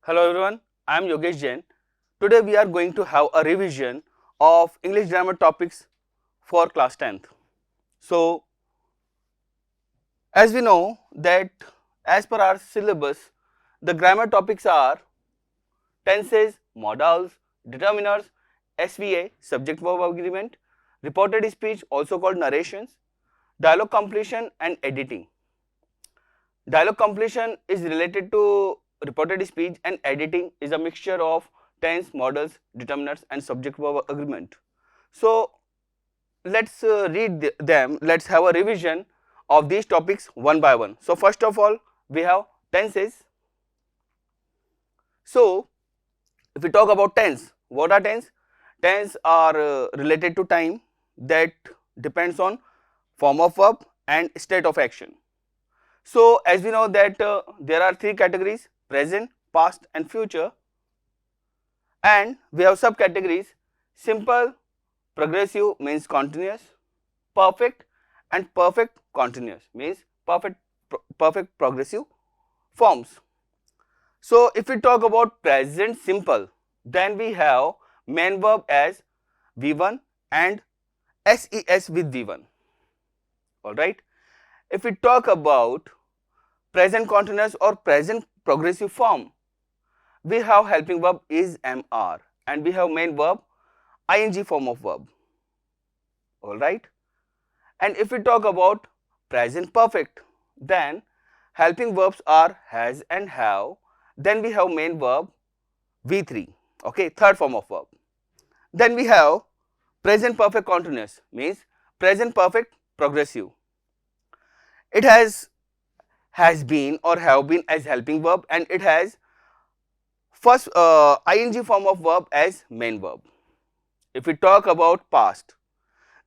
Hello everyone, I am Yogesh Jain. Today we are going to have a revision of English grammar topics for class 10th. So, as we know that as per our syllabus, the grammar topics are tenses, modals, determiners, SVA, subject-verb agreement, reported speech also called narrations, dialogue completion and editing. Dialogue completion is related to reported speech and editing is a mixture of tense, modals, determiners and subject-verb agreement. So, let's read them. Let's have a revision of these topics one by one. So, first of all, we have tenses. So, if we talk about tense, what are tense? Tense are related to time that depends on form of verb and state of action. So, as we know that there are three categories: present, past and future, and we have subcategories: simple, progressive means continuous, perfect and perfect continuous means perfect progressive forms. So, if we talk about present simple, then we have main verb as V1 and SES with V1, alright. If we talk about present continuous or present progressive form, we have helping verb is MR and we have main verb ing form of verb, alright. And if we talk about present perfect, then helping verbs are has and have, then we have main verb V3, okay, third form of verb. Then we have present perfect continuous means present perfect progressive. It has been or have been as helping verb and it has first ing form of verb as main verb. If we talk about past,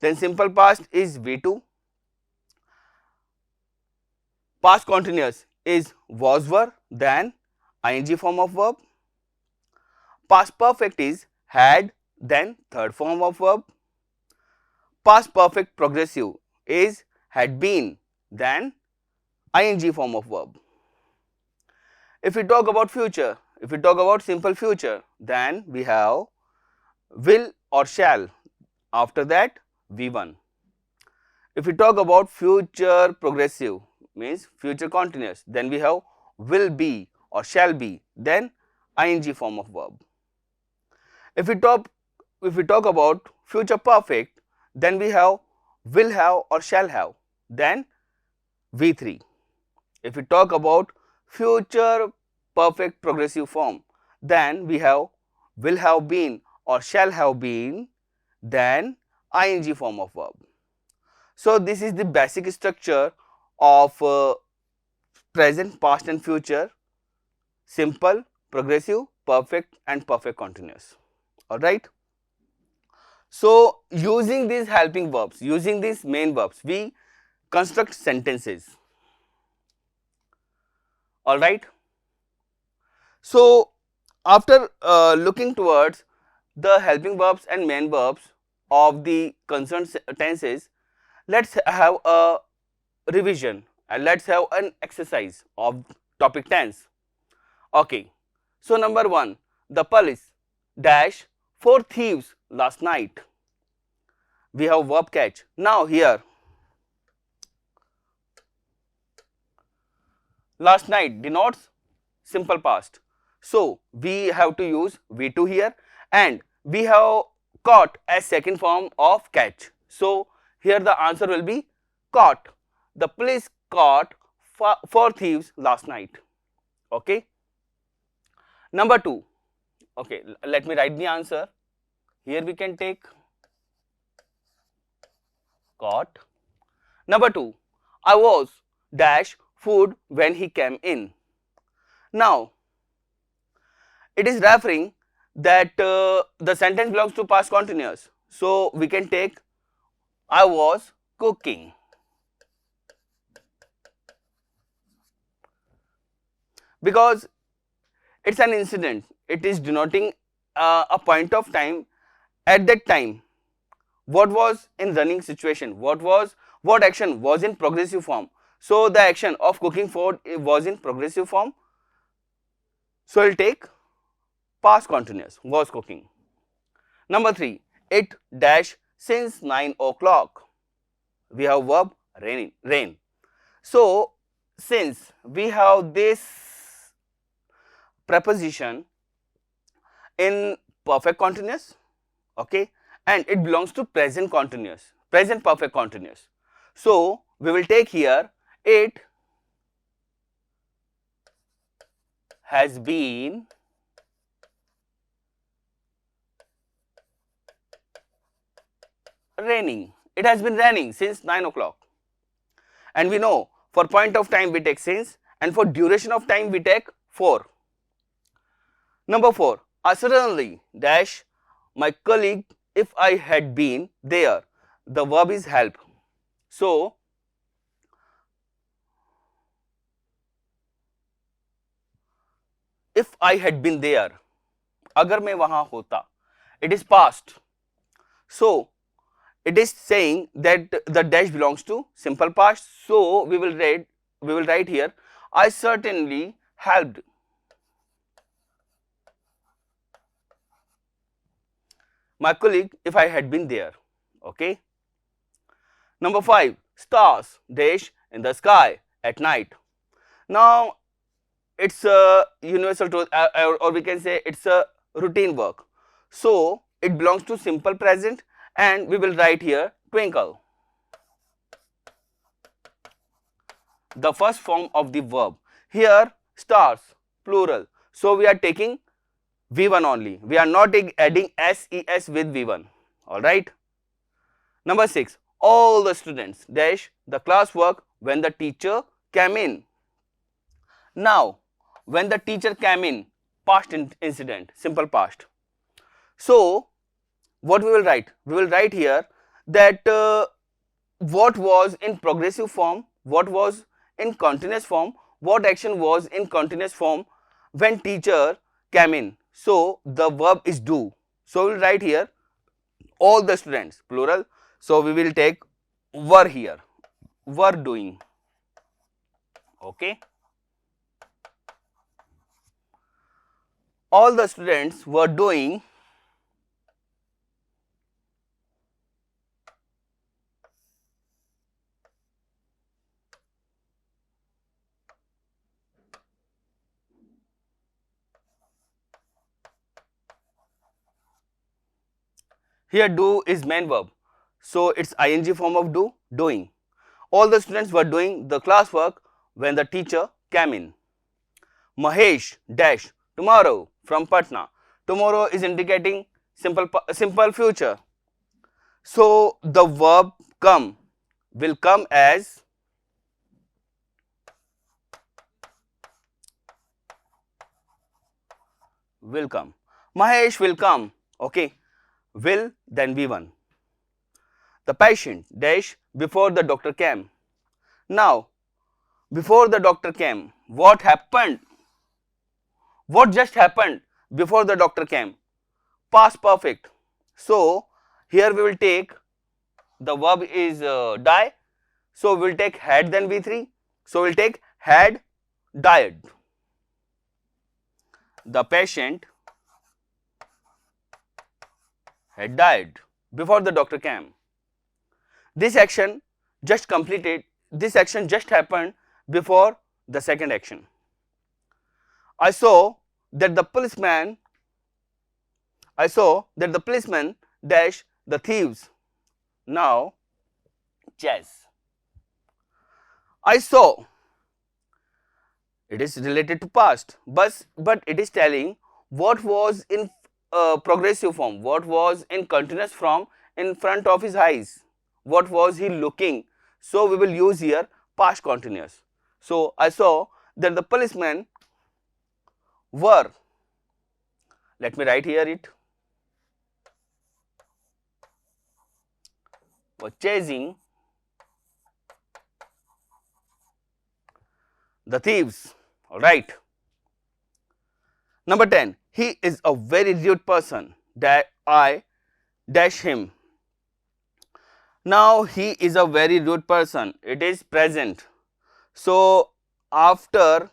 then simple past is V2, past continuous is was were then ing form of verb, past perfect is had then third form of verb, past perfect progressive is had been then ing form of verb. If we talk about future, if we talk about simple future, then we have will or shall, after that V1. If we talk about future progressive means future continuous, then we have will be or shall be, then ing form of verb. If we talk about future perfect, then we have will have or shall have, then V3. If we talk about future perfect progressive form, then we have will have been or shall have been, then ing form of verb. So, this is the basic structure of present, past and future: simple, progressive, perfect and perfect continuous, alright. So, using these helping verbs, using these main verbs, we construct sentences, alright. So, after looking towards the helping verbs and main verbs of the concerned tenses, let's have a revision and let's have an exercise of topic tense. Okay. So, number 1, the police dash 4 thieves last night. We have verb catch. Now, here last night denotes simple past. So, we have to use V2 here and we have caught as second form of catch. So, here the answer will be caught. The police caught 4 thieves last night. Okay. Number 2. Okay, let me write the answer. Here we can take caught. Number 2. I was dash food when he came in. Now, it is referring that the sentence belongs to past continuous. So, we can take I was cooking. Because it is an incident, it is denoting a point of time. At that time, what was in running situation, what action was in progressive form. So, the action of cooking food was in progressive form. So we'll take past continuous, was cooking. Number 3, it dash since 9 o'clock. We have verb rain. So since we have this preposition in perfect continuous, okay, and it belongs to present continuous, present perfect continuous. So we will take here it has been raining. It has been raining since 9 o'clock. And we know for point of time we take since, and for duration of time we take for. Number 4, suddenly dash my colleague if I had been there. The verb is help. So if I had been there, agar मैं वहाँ होता, it is past. So it is saying that the dash belongs to simple past. So we will write here, I certainly helped my colleague if I had been there. Okay. Number 5, stars dash in the sky at night. Now it's a universal truth, or we can say it's a routine work. So it belongs to simple present, and we will write here twinkle, the first form of the verb. Here stars plural, so we are taking V1 only. We are not adding SES with V1. Alright. Number 6, all the students dash the classwork when the teacher came in. Now when the teacher came in, past incident, simple past. So what we will write? We will write here that what was in progressive form, what was in continuous form, what action was in continuous form when teacher came in. So the verb is do. So we will write here all the students plural. So we will take were here, were doing. Okay. All the students were doing here do is main verb. So it's ing form of do, doing. All the students were doing the classwork when the teacher came in. Mahesh dash tomorrow from Patna. Tomorrow is indicating simple future. So the verb come will come as will come. Mahesh will come. Okay. Will then V1. The patient dash before the doctor came. Now before the doctor came, what happened? What just happened before the doctor came? Past perfect. So here we will take the verb is die. So we will take had then V3. So we will take had died. The patient had died before the doctor came. This action just completed, this action just happened before the second action. I saw that the policeman dash the thieves. Now chase. I saw, it is related to past, but it is telling what was in progressive form, what was in continuous form in front of his eyes, what was he looking. So we will use here past continuous. So I saw that the policemen were, let me write here it, were chasing the thieves. Alright. Number 10, he is a very rude person that I dash him. Now he is a very rude person, it is present. So after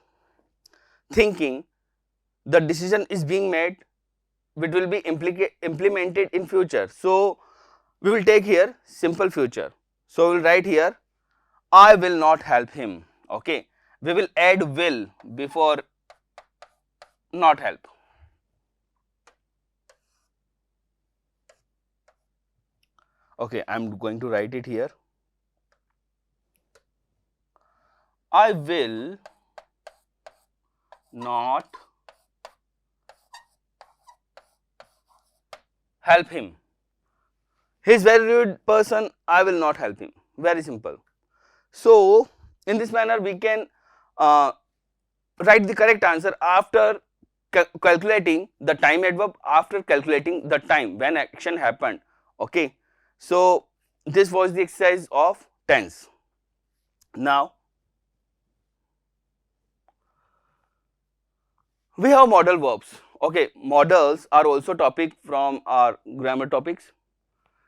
thinking the decision is being made, which will be implemented in future. So we will take here simple future. So we will write here, I will not help him. Okay, we will add will before not help. Okay, I am going to write it here. I will not help him. He is very rude person, I will not help him. Very simple. So in this manner we can write the correct answer after calculating the time adverb, after calculating the time when action happened. Okay, so this was the exercise of tense. Now we have modal verbs. Okay, modals are also topic from our grammar topics.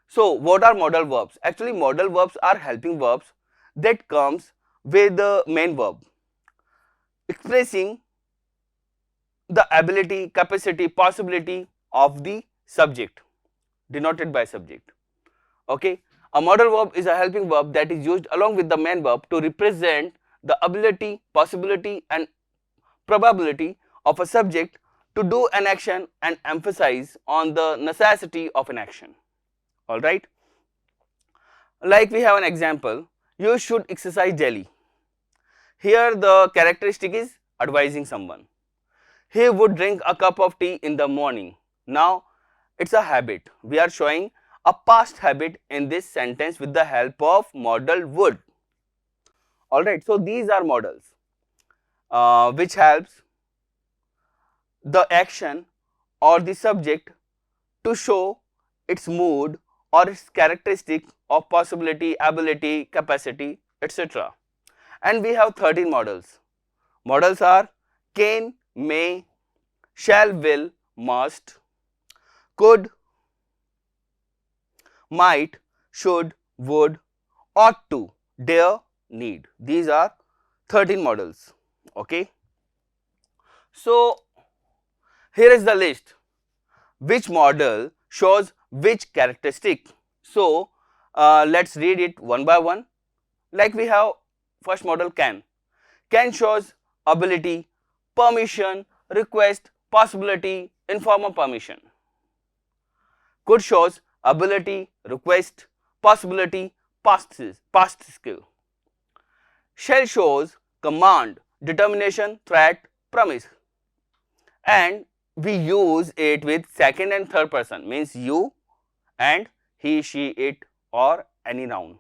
So what are modal verbs? Actually modal verbs are helping verbs that comes with the main verb, expressing the ability, capacity, possibility of the subject, denoted by subject. Okay, a modal verb is a helping verb that is used along with the main verb to represent the ability, possibility and probability of a subject to do an action and emphasize on the necessity of an action. Alright, like we have an example, you should exercise daily. Here the characteristic is advising someone. He would drink a cup of tea in the morning. Now it's a habit. We are showing a past habit in this sentence with the help of modal would. Alright, so these are modals which helps the action or the subject to show its mood or its characteristic of possibility, ability, capacity, etc. And we have 13 modals. Modals are can, may, shall, will, must, could, might, should, would, ought to, dare, need. These are 13 modals. Okay. So here is the list. Which modal shows which characteristic? So let's read it one by one. Like we have first modal can. Can shows ability, permission, request, possibility, informal permission. Could shows ability, request, possibility, past skill. Shall shows command, determination, threat, promise. And we use it with second and third person, means you and he, she, it or any noun.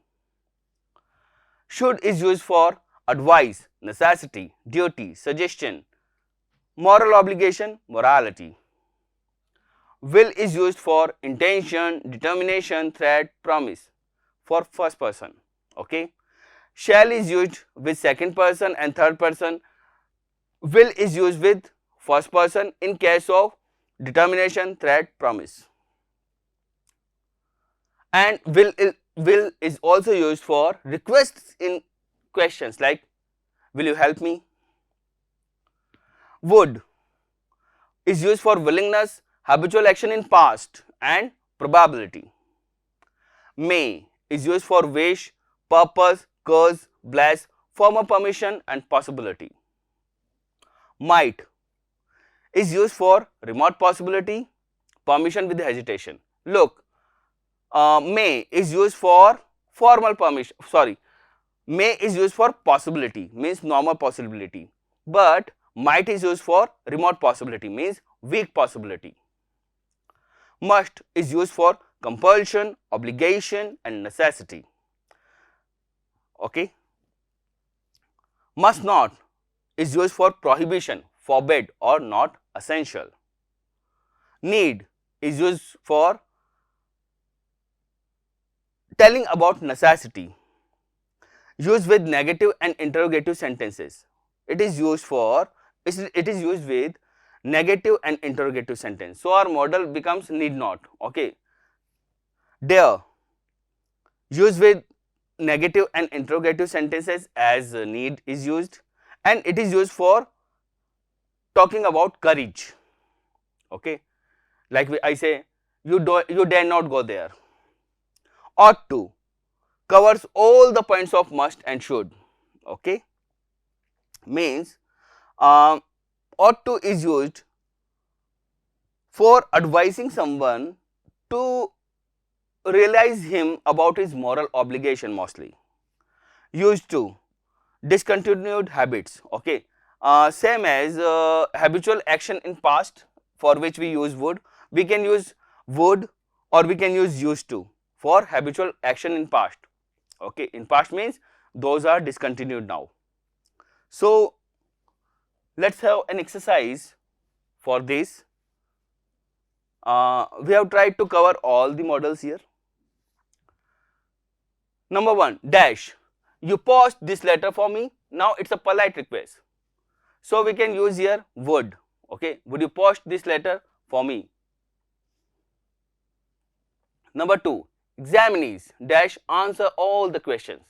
Should is used for advice, necessity, duty, suggestion, moral obligation, morality. Will is used for intention, determination, threat, promise for first person. Okay. Shall is used with second person and third person. Will is used with first person in case of determination, threat, promise. And will is also used for requests in questions like will you help me? Would is used for willingness, habitual action in past and probability. May is used for wish, purpose, cause, bless, former permission and possibility. Might is used for remote possibility, permission with hesitation. Look, may is used for formal permission, may is used for possibility, means normal possibility, but might is used for remote possibility, means weak possibility. Must is used for compulsion, obligation and necessity. Okay. Must not is used for prohibition, forbid or not essential. Need is used for telling about necessity. Used with negative and interrogative sentences. It is used with negative and interrogative sentence. So our modal becomes need not. Okay. Dare used with negative and interrogative sentences as need is used, and it is used for talking about courage. Okay, like I say, you dare not go there. Ought to covers all the points of must and should. Okay, means ought to is used for advising someone to realize him about his moral obligation mostly. Used to, discontinued habits. Okay, same as habitual action in past for which we use would. We can use would or we can use used to for habitual action in past. Okay, in past means those are discontinued now. So let's have an exercise for this. We have tried to cover all the models here. Number 1, dash. You post this letter for me. Now it's a polite request. So we can use here would. Okay, would you post this letter for me? Number 2, examinees dash answer all the questions.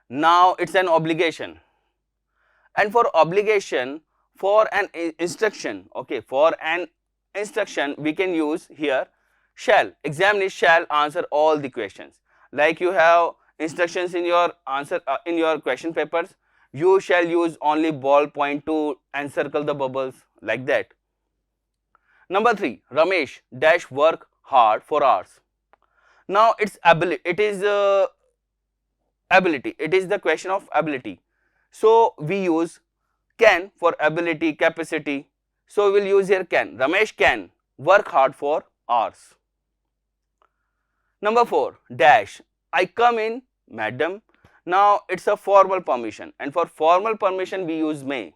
Now it's an obligation. And for obligation, for an instruction, okay, for an instruction we can use here shall. Examinees shall answer all the questions. Like you have instructions in your answer in your question papers, you shall use only ballpoint to encircle the bubbles, like that. Number 3, Ramesh dash work hard for hours. Now it's ability. It is ability. It is the question of ability. So we use can for ability, capacity. So we will use here can. Ramesh can work hard for hours. Number 4, dash. I come in, madam. Now it's a formal permission, and for formal permission we use may.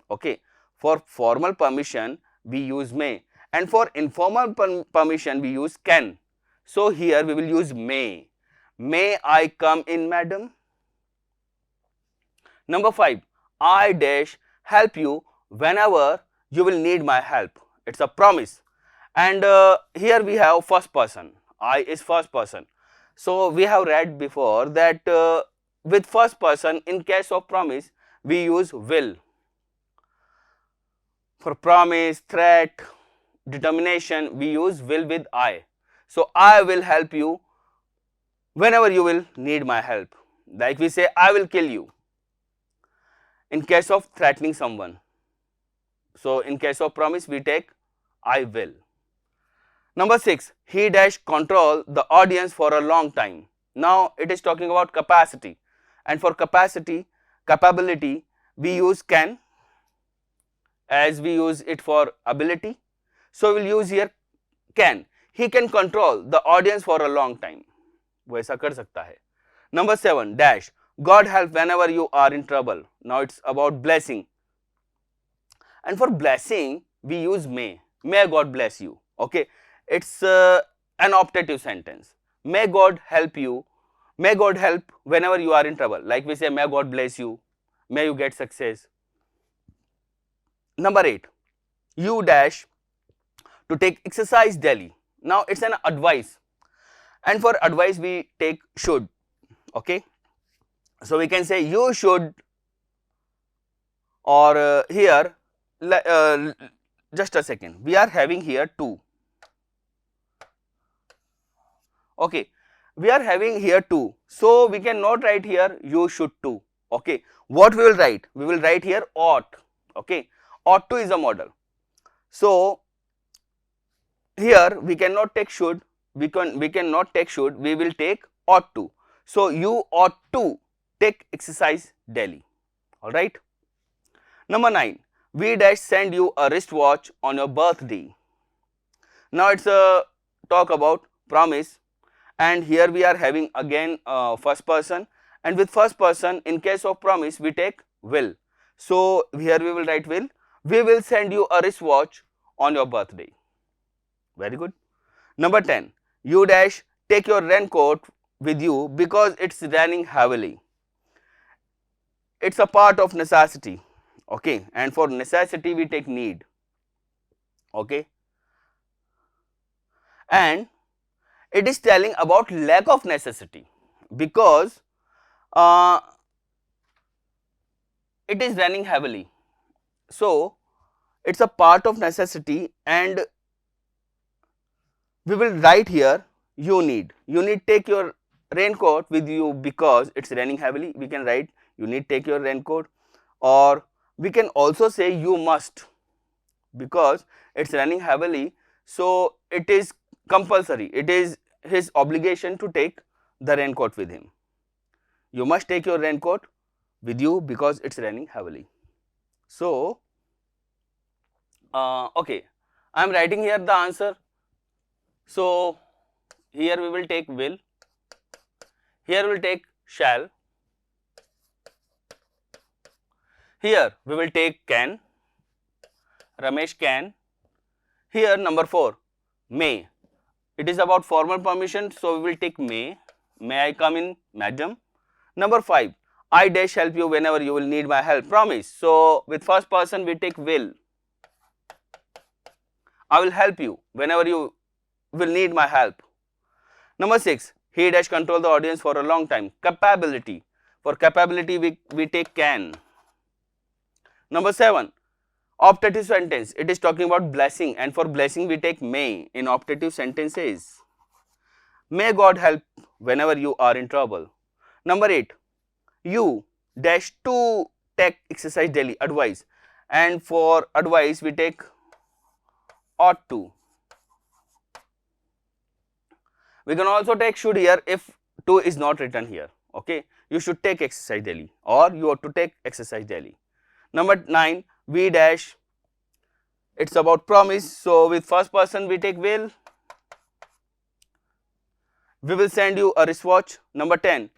Okay, for formal permission we use may, and for informal permission we use can. So here we will use may. May I come in, madam? Number 5, I dash help you whenever you will need my help. It's a promise, and here we have first person. I is first person. So we have read before that with first person in case of promise we use will. For promise, threat, determination we use will with I. So I will help you whenever you will need my help. Like we say I will kill you in case of threatening someone. So in case of promise we take I will. Number 6, he dash control the audience for a long time. Now it is talking about capacity, and for capacity, capability we use can as we use it for ability. So we will use here can. He can control the audience for a long time. वो ऐसा कर सकता है. Number 7, dash. God help whenever you are in trouble. Now it's about blessing. And for blessing we use may. May God bless you. Okay. It's an optative sentence. May God help you. May God help whenever you are in trouble. Like we say, may God bless you. May you get success. Number 8, you dash to take exercise daily. Now it's an advice, and for advice we take should. Okay. So we can say you should, or here just a second, we are having here two. Okay, we are having here two, so we cannot write here you should to. Okay, what we will write? We will write here ought. Okay, ought to is a model. So here we cannot take should. We cannot take should. We will take ought to. So you ought to take exercise daily. All right. Number 9, we dash send you a wristwatch on your birthday. Now it's a talk about promise. And here we are having again first person, and with first person in case of promise we take will. So here we will write will. We will send you a wristwatch on your birthday. Very good. Number 10, you dash take your raincoat with you because it's raining heavily. It's a part of necessity. Okay, and for necessity we take need. Okay, and it is telling about lack of necessity because it is raining heavily. So it's a part of necessity, and we will write here you need take your raincoat with you because it's raining heavily. We can write you need take your raincoat, or we can also say you must because it's raining heavily, so it is compulsory, it is his obligation to take the raincoat with him. You must take your raincoat with you because it's raining heavily. So okay, I am writing here the answer. So here we will take will, here we will take shall, here we will take can, Ramesh can. Here number 4, may. It is about formal permission, so we will take may. May I come in, madam? Number 5, I dash help you whenever you will need my help. Promise. So with first person we take will. I will help you whenever you will need my help. Number 6, he dash control the audience for a long time. Capability. For capability we take can. Number 7, optative sentence. It is talking about blessing, and for blessing we take may in optative sentences. May God help whenever you are in trouble. Number 8, you dash to take exercise daily, advice, and for advice we take ought to. We can also take should here if to is not written here. Okay, you should take exercise daily, or you ought to take exercise daily. Number 9, we dash, it's about promise, so with first person we take will. We will send you a wristwatch. Number 10,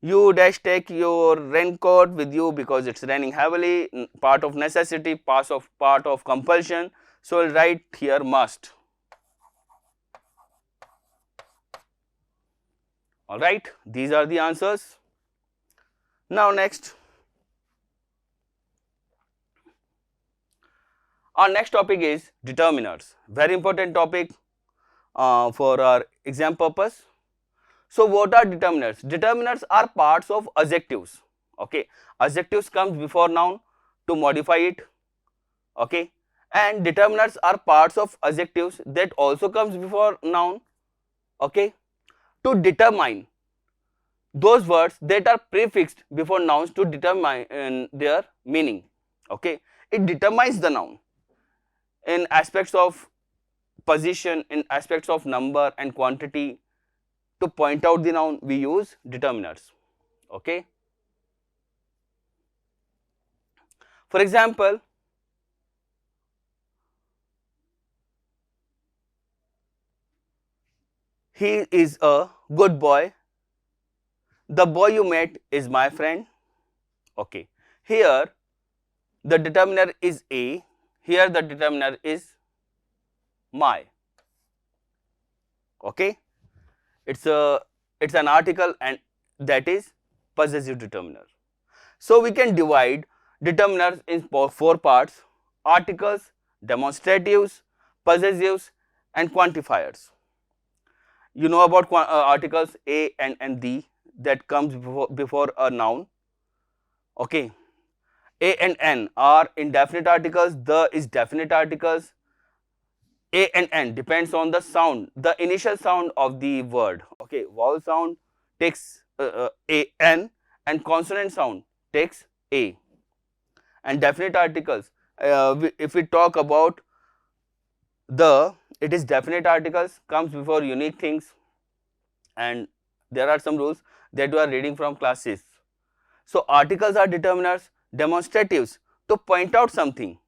you dash take your raincoat with you because it's raining heavily, part of necessity, part of compulsion, so we'll write here must. Alright, these are the answers. Now next, our next topic is determiners, very important topic for our exam purpose. So what are determiners? Determiners are parts of adjectives. Okay, adjectives comes before noun to modify it. Okay, and determiners are parts of adjectives that also comes before noun. Okay, to determine those words that are prefixed before nouns to determine their meaning. Okay, it determines the noun in aspects of position, in aspects of number and quantity. To point out the noun we use determiners. Okay, for example, he is a good boy, the boy you met is my friend. Okay, here the determiner is a, here the determiner is my. Okay, it's an article and that is possessive determiner. So we can divide determiners in 4 parts: articles, demonstratives, possessives and quantifiers. You know about articles a and the that comes before a noun. Okay, a and n are indefinite articles, the is definite articles. A and n depends on the sound, the initial sound of the word. Okay, vowel sound takes a n and consonant sound takes a. And definite articles, if we talk about the, it is definite articles comes before unique things, and there are some rules that you are reading from class 6. So articles are determiners. Demonstratives, to point out something,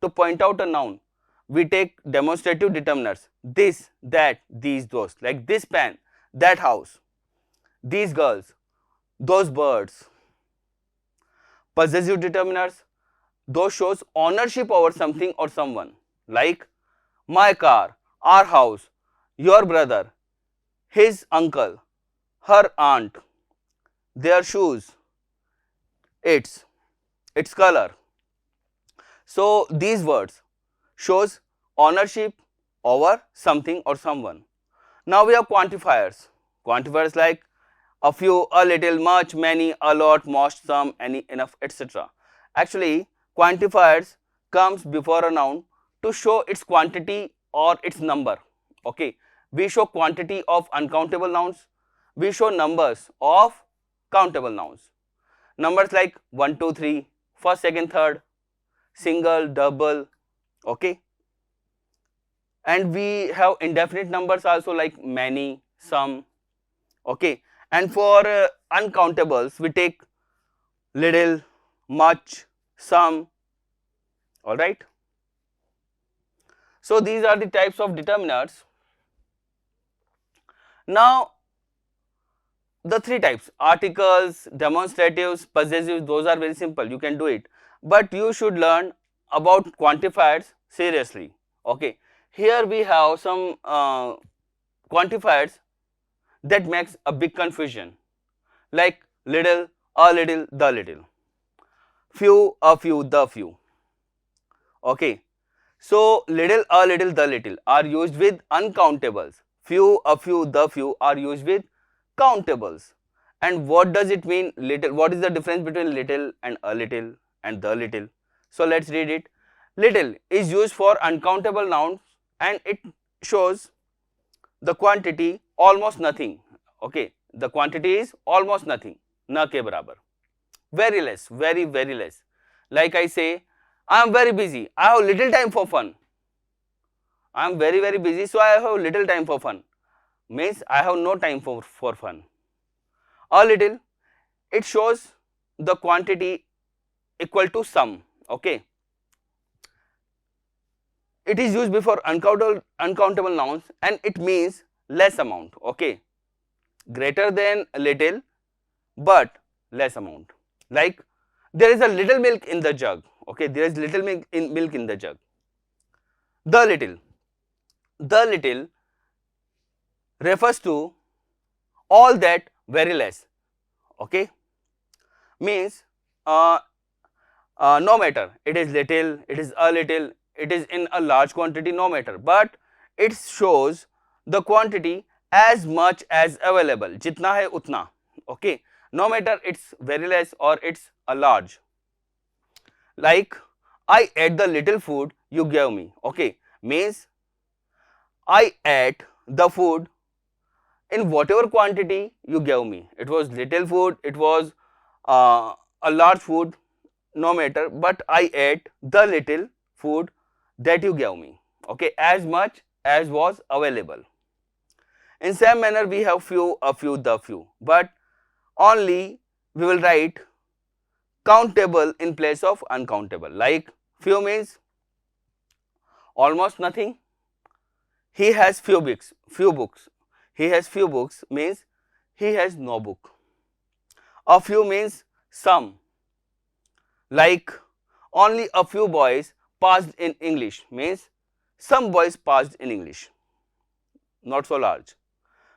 to point out a noun, we take demonstrative determiners: this, that, these, those, like this pen, that house, these girls, those birds. Possessive determiners, those shows ownership over something or someone, like my car, our house, your brother, his uncle, her aunt, their shoes, its color. So these words shows ownership over something or someone. Now we have quantifiers. Quantifiers like a few, a little, much, many, a lot, most, some, any, enough, etc. Actually, quantifiers comes before a noun to show its quantity or its number. Okay, we show quantity of uncountable nouns, we show numbers of countable nouns. Numbers like 1, 2, 3, first, second, third, single, double, okay. And we have indefinite numbers also like many, some, okay. And for uncountables, we take little, much, some, all right. So these are the types of determiners. Now the three types, articles, demonstratives, possessives, those are very simple, you can do it, but you should learn about quantifiers seriously, okay. Here we have some quantifiers that makes a big confusion, like little, a little, the little, few, a few, the few, okay. So little, a little, the little are used with uncountables, few, a few, the few are used with countables. And what does it mean little? What is the difference between little and a little and the little? So let's read it. Little is used for uncountable nouns and it shows the quantity almost nothing, okay. The quantity is almost nothing, na ke barabar, very less, very very less. Like I say, I am very busy, I have little time for fun. I am very very busy, so I have little time for fun, means I have no time for fun. A little, it shows the quantity equal to some, okay. It is used before uncountable nouns and it means less amount, okay. Greater than little but less amount. Like there is a little milk in the jug, okay, there is little milk in the jug. The little refers to all that very less, okay, means no matter it is little, it is a little, it is in a large quantity, no matter, but it shows the quantity as much as available, jitna hai utna, okay, no matter it's very less or it's a large. Like I ate the little food you gave me, okay, means I ate the food in whatever quantity you gave me. It was little food, it was a large food, no matter, but I ate the little food that you gave me, okay, as much as was available. In same manner, we have few, a few, the few, but only we will write countable in place of uncountable. Like few means almost nothing. He has few books. He has few books means he has no book. A few means some. Like only a few boys passed in English means some boys passed in English, not so large.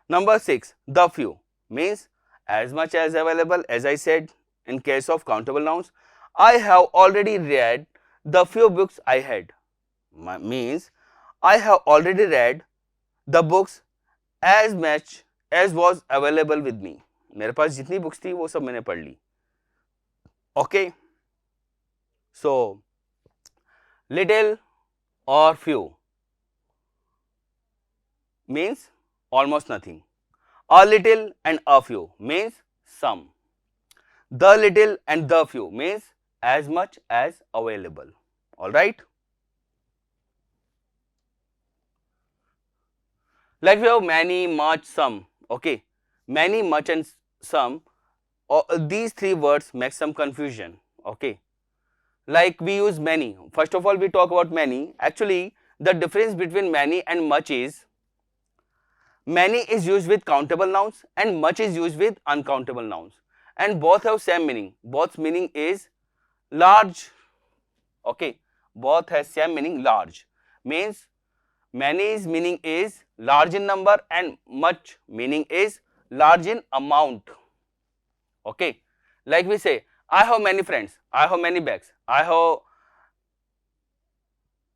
Number 6, the few means as much as available, as I said in case of countable nouns. I have already read the few books I had, means I have already read the books as much as was available with me. मेरे पास जितनी books थी वो सब मैंने पढ़ ली, okay. So little or few means almost nothing. A little and a few means some. The little and the few means as much as available. Alright. Like we have many, much, some. Okay. Many, much and some. These three words make some confusion. Okay. Like we use many. First of all, we talk about many. Actually, the difference between many and much is many is used with countable nouns and much is used with uncountable nouns. And both have same meaning. Both meaning is large. Okay. Both has same meaning, large. Means many's meaning is large in number and much meaning is large in amount. Okay. Like we say, I have many friends, I have many bags, I have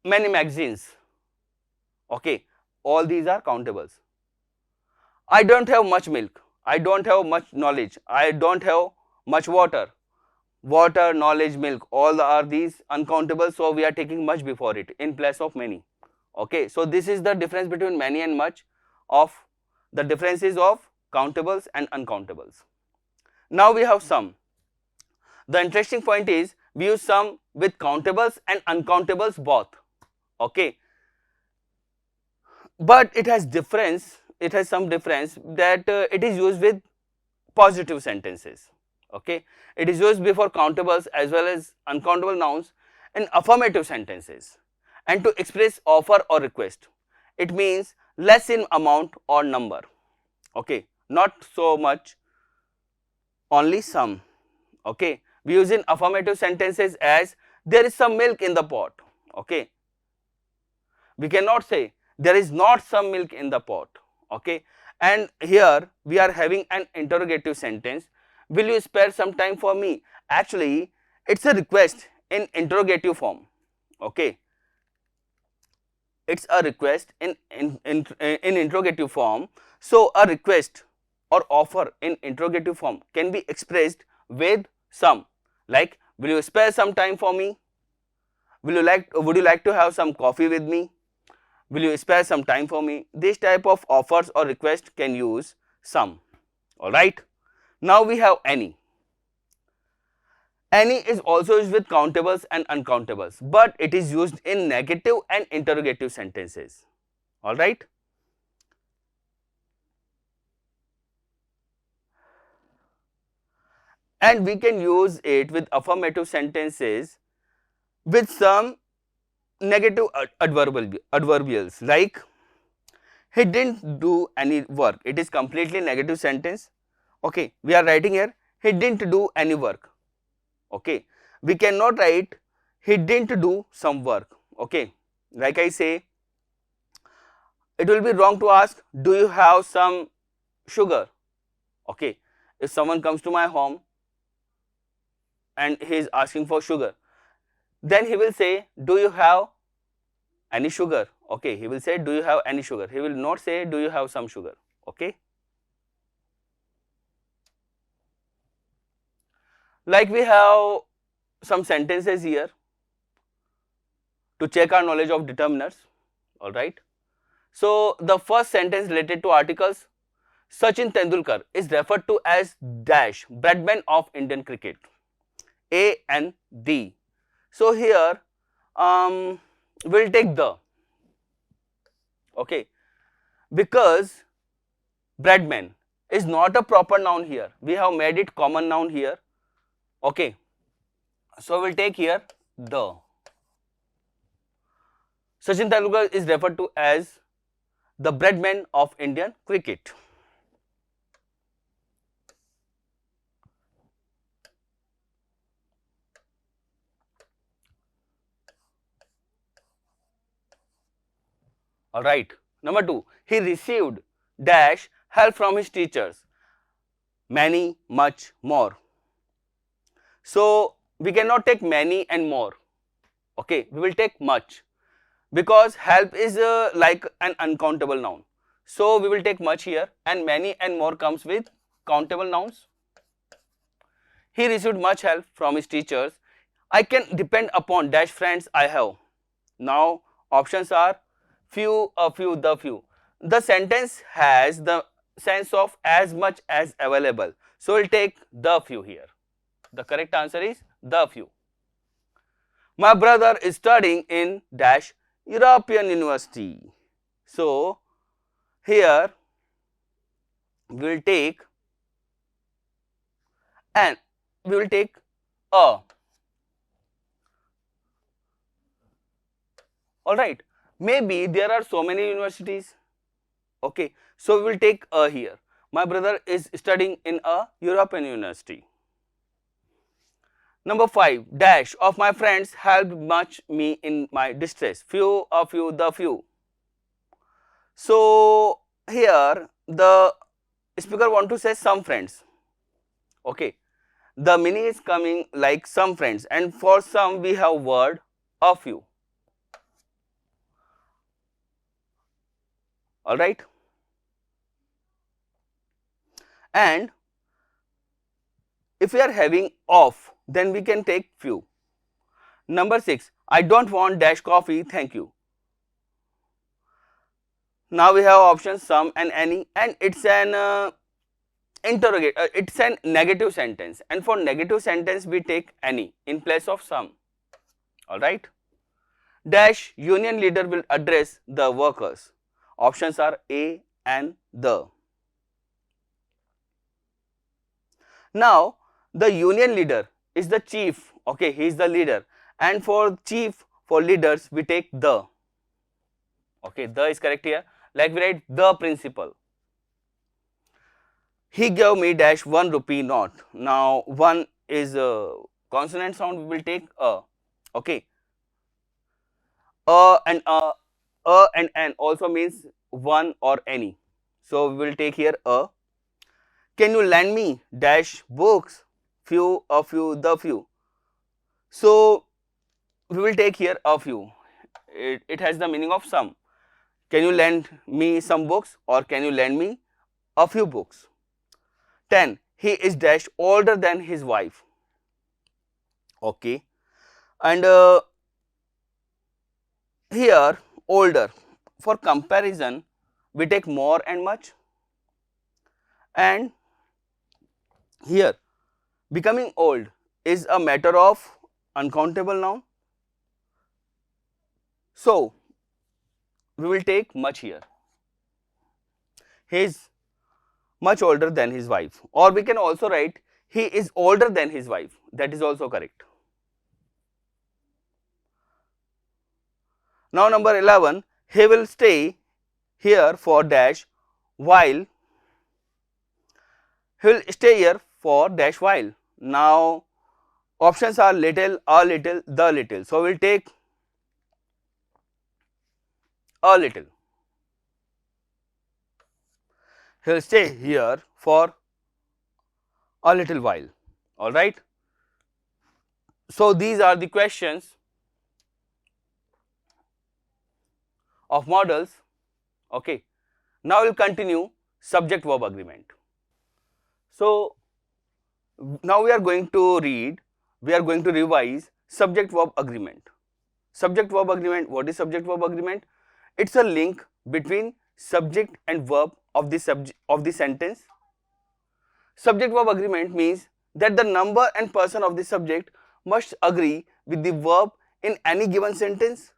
many magazines. Okay. All these are countables. I don't have much milk, I don't have much knowledge, I don't have much water. water, knowledge, milk, all are these uncountable, so we are taking much before it in place of many. Okay, so this is the difference between many and much, of the differences of countables and uncountables. Now we have some. The interesting point is we use some with countables and uncountables both. Okay, but it has difference, it has some difference that it is used with positive sentences. Okay, it is used before countables as well as uncountable nouns in affirmative sentences and to express offer or request. It means less in amount or number. Okay, not so much, only some. Okay, we use in affirmative sentences as there is some milk in the pot. Okay, we cannot say there is not some milk in the pot. Okay, and here we are having an interrogative sentence. Will you spare some time for me? Actually, it's a request in interrogative form. Okay, it's a request in interrogative form. So a request or offer in interrogative form can be expressed with some, like will you spare some time for me? Would you like to have some coffee with me? Will you spare some time for me? This type of offers or request can use some. Alright. Now we have any. Any is also used with countables and uncountables, but it is used in negative and interrogative sentences. Alright. And we can use it with affirmative sentences with some negative adverbials, like he didn't do any work. It is completely negative sentence. Okay, we are writing here he didn't do any work. Okay, we cannot write he didn't do some work. Okay, like I say, it will be wrong to ask do you have some sugar. Okay, if someone comes to my home and he is asking for sugar, then he will say do you have any sugar. Okay, he will say do you have any sugar, he will not say do you have some sugar. Okay, like we have some sentences here to check our knowledge of determiners. Alright, so the first sentence related to articles. Sachin Tendulkar is referred to as dash Bradman of Indian cricket. A and D. So here we'll take the. Okay, because Bradman is not a proper noun here. We have made it common noun here. Okay, so we'll take here the. Sachin Tendulkar is referred to as the Bradman of Indian cricket. Alright. Number 2, he received dash help from his teachers. Many, much, more. So we cannot take many and more. Okay, we will take much because help is like an uncountable noun. So we will take much here, and many and more comes with countable nouns. He received much help from his teachers. I can depend upon dash friends I have. Now options are few, a few, the few. The sentence has the sense of as much as available. So we'll take the few here. The correct answer is the few. My brother is studying in dash European University. So here we will take and we will take a. Alright, maybe there are so many universities. Okay, so we will take a here. My brother is studying in a European university. Number 5, dash of my friends helped much me in my distress. Few, a few, the few. So here the speaker want to say some friends. Okay, the meaning is coming like some friends, and for some we have word a few. Alright, and if we are having of then we can take few. Number 6, I don't want dash coffee, thank you. Now we have options some and any, and it's an it's an negative sentence, and for negative sentence we take any in place of some. Alright. Dash union leader will address the workers. Options are A and the. Now the union leader is the chief, okay, he is the leader, and for chief, for leaders we take the. Okay, the is correct here. Like we write the principal. He gave me dash 1 rupee note. Now 1 is a consonant sound, we will take a. Okay. And an also means one or any. So we will take here a. Can you lend me dash books? Few, a few, the few. So we will take here a few. It has the meaning of some. Can you lend me some books, or can you lend me a few books? 10. He is dash older than his wife. Okay. And here older, for comparison we take more and much, and here becoming old is a matter of uncountable noun. So we will take much here. He is much older than his wife, or we can also write he is older than his wife, that is also correct. Now number 11, he will stay here for dash while, he will stay here for dash while. Now options are little, a little, the little. So we will take a little. He will stay here for a little while. Alright. So these are the questions of models. Okay. Now we will continue subject verb agreement. So now we are going to revise subject verb agreement. Subject verb agreement, what is subject verb agreement? It's a link between subject and verb of the sentence. Subject verb agreement means that the number and person of the subject must agree with the verb in any given sentence.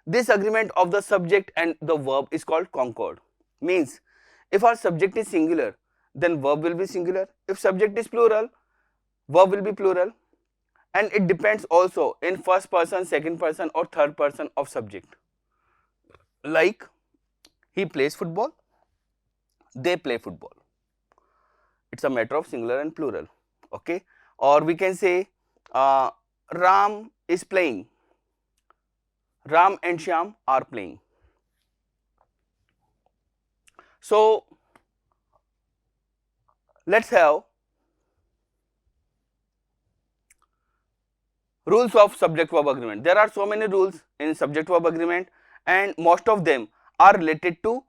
This agreement of the subject and the verb is called concord. Means if our subject is singular, then verb will be singular. If subject is plural, verb will be plural. And it depends also in first person, second person or third person of subject. Like he plays football, they play football. It's a matter of singular and plural. Okay. Or we can say Ram is playing. Ram and Shyam are playing. So let's have rules of subject verb agreement. There are so many rules in subject verb agreement, and most of them are related to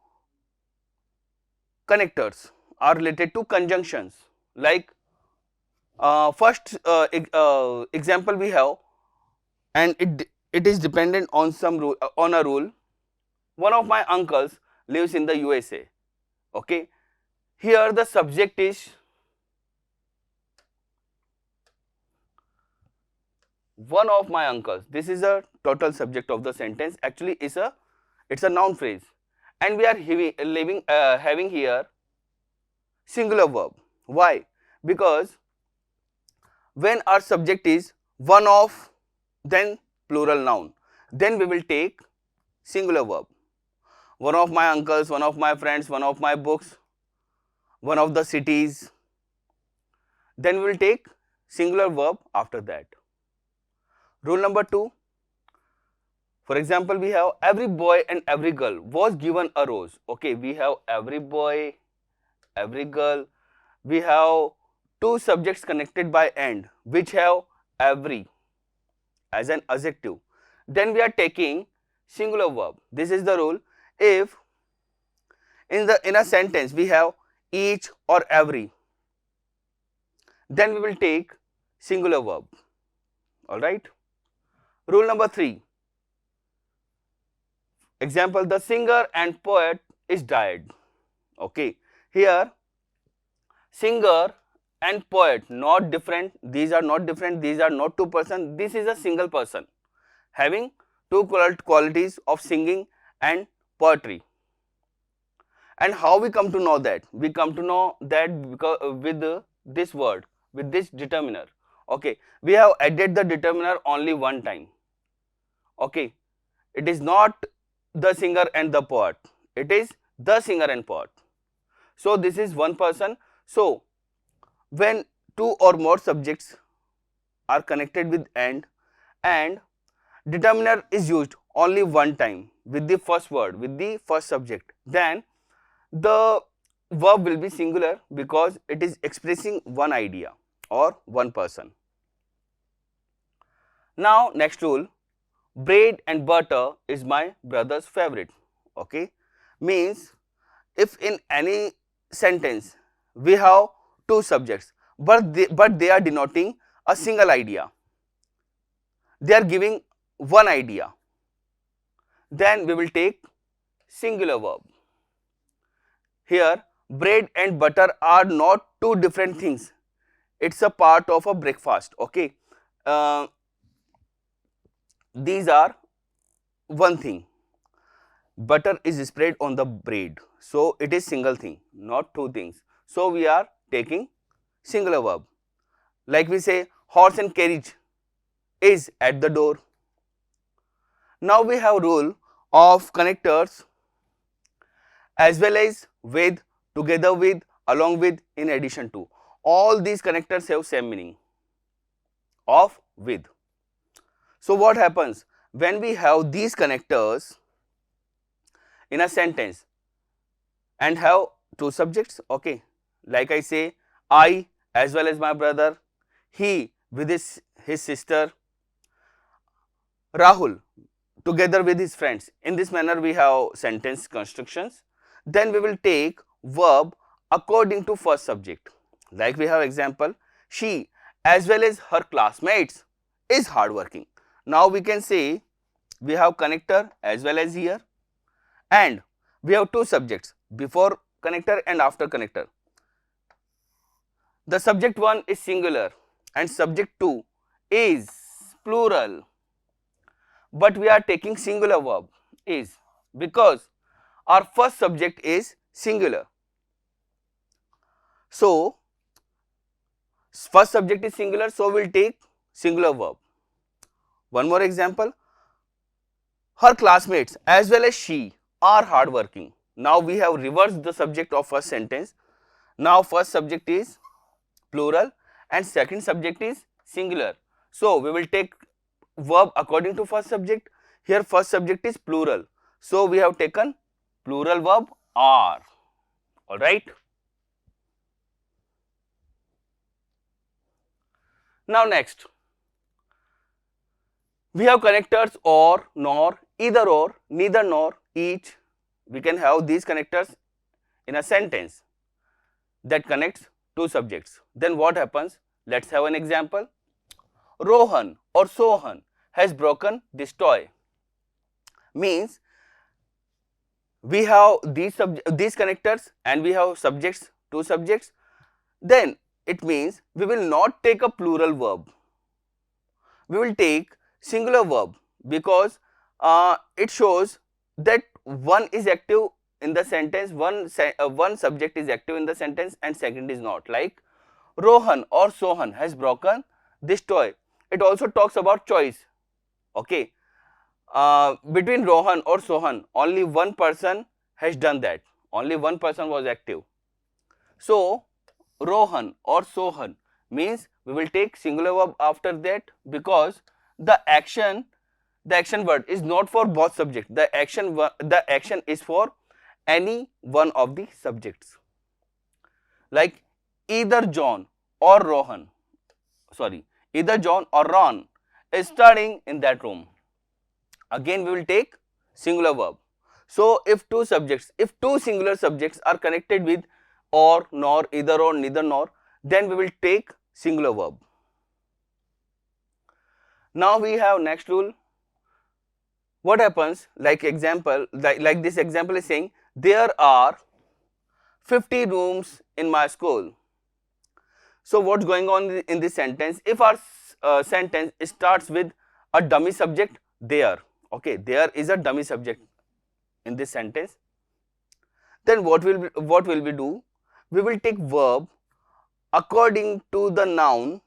connectors, are related to conjunctions. Like first example we have, and it is dependent on some rule, on a rule. One of my uncles lives in the USA. Okay, here the subject is one of my uncles. This is a total subject of the sentence. Actually, it's a noun phrase, and we are having here singular verb. Why? Because when our subject is one of, then plural noun, then we will take singular verb. One of my uncles, one of my friends, one of my books, one of the cities, then we will take singular verb after that. Rule number 2, for example, we have every boy and every girl was given a rose. Okay, we have every boy, every girl, we have two subjects connected by and, which have every as an adjective. Then we are taking singular verb. This is the rule. If in a sentence we have each or every, then we will take singular verb. Alright. Rule number 3. Example, the singer and poet is died. Okay. Here singer and poet not different, these are not different, these are not two persons, this is a single person having two qualities of singing and poetry. And how we come to know that? We come to know that because with this word, with this determiner. Okay, we have added the determiner only one time. Okay, it is not the singer and the poet, it is the singer and poet. So this is one person. So when two or more subjects are connected with and determiner is used only one time with the first word, with the first subject, then the verb will be singular because it is expressing one idea or one person. Now next rule, bread and butter is my brother's favorite. Okay, means if in any sentence we have two subjects but they are denoting a single idea, they are giving one idea, then we will take singular verb. Here bread and butter are not two different things, it's a part of a breakfast. Okay, these are one thing. Butter is spread on the bread, so it is single thing, not two things. So we are taking singular verb. Like we say, horse and carriage is at the door. Now we have rule of connectors as well as with, together with, along with, in addition to. All these connectors have same meaning of with. So what happens when we have these connectors in a sentence and have two subjects? Okay, like I say, I as well as my brother, he with his sister, Rahul together with his friends. In this manner we have sentence constructions. Then we will take verb according to first subject. Like we have example, she as well as her classmates is hardworking. Now we can say we have connector as well as here, and we have two subjects before connector and after connector. The subject 1 is singular and subject 2 is plural, but we are taking singular verb is because our first subject is singular. So first subject is singular, so we will take singular verb. One more example, her classmates as well as she are hardworking. Now we have reversed the subject of first sentence. Now first subject is plural and second subject is singular. So we will take verb according to first subject. Here first subject is plural, so we have taken plural verb are. Alright. Now next, we have connectors or, nor, either or, neither nor, each. We can have these connectors in a sentence that connects two subjects. Then what happens? Let's have an example. Rohan or Sohan has broken this toy. Means we have these connectors and we have subjects, two subjects. Then it means we will not take a plural verb. We will take singular verb because it shows that one is active in the sentence, one subject is active in the sentence and second is not. Like Rohan or Sohan has broken this toy. It also talks about choice. Okay, between Rohan or Sohan only one person has done that, only one person was active. So Rohan or Sohan means we will take singular verb after that because the action word is not for both subjects. The action is for any one of the subjects. Like either John or Ron is studying in that room. Again we will take singular verb. So if two singular subjects are connected with or, nor, either or, neither nor, then we will take singular verb. Now we have next rule. What happens, like this example is saying there are 50 rooms in my school. So what's going on in this sentence? If our sentence starts with a dummy subject there, okay, there is a dummy subject in this sentence, then what will we do? We will take verb according to the noun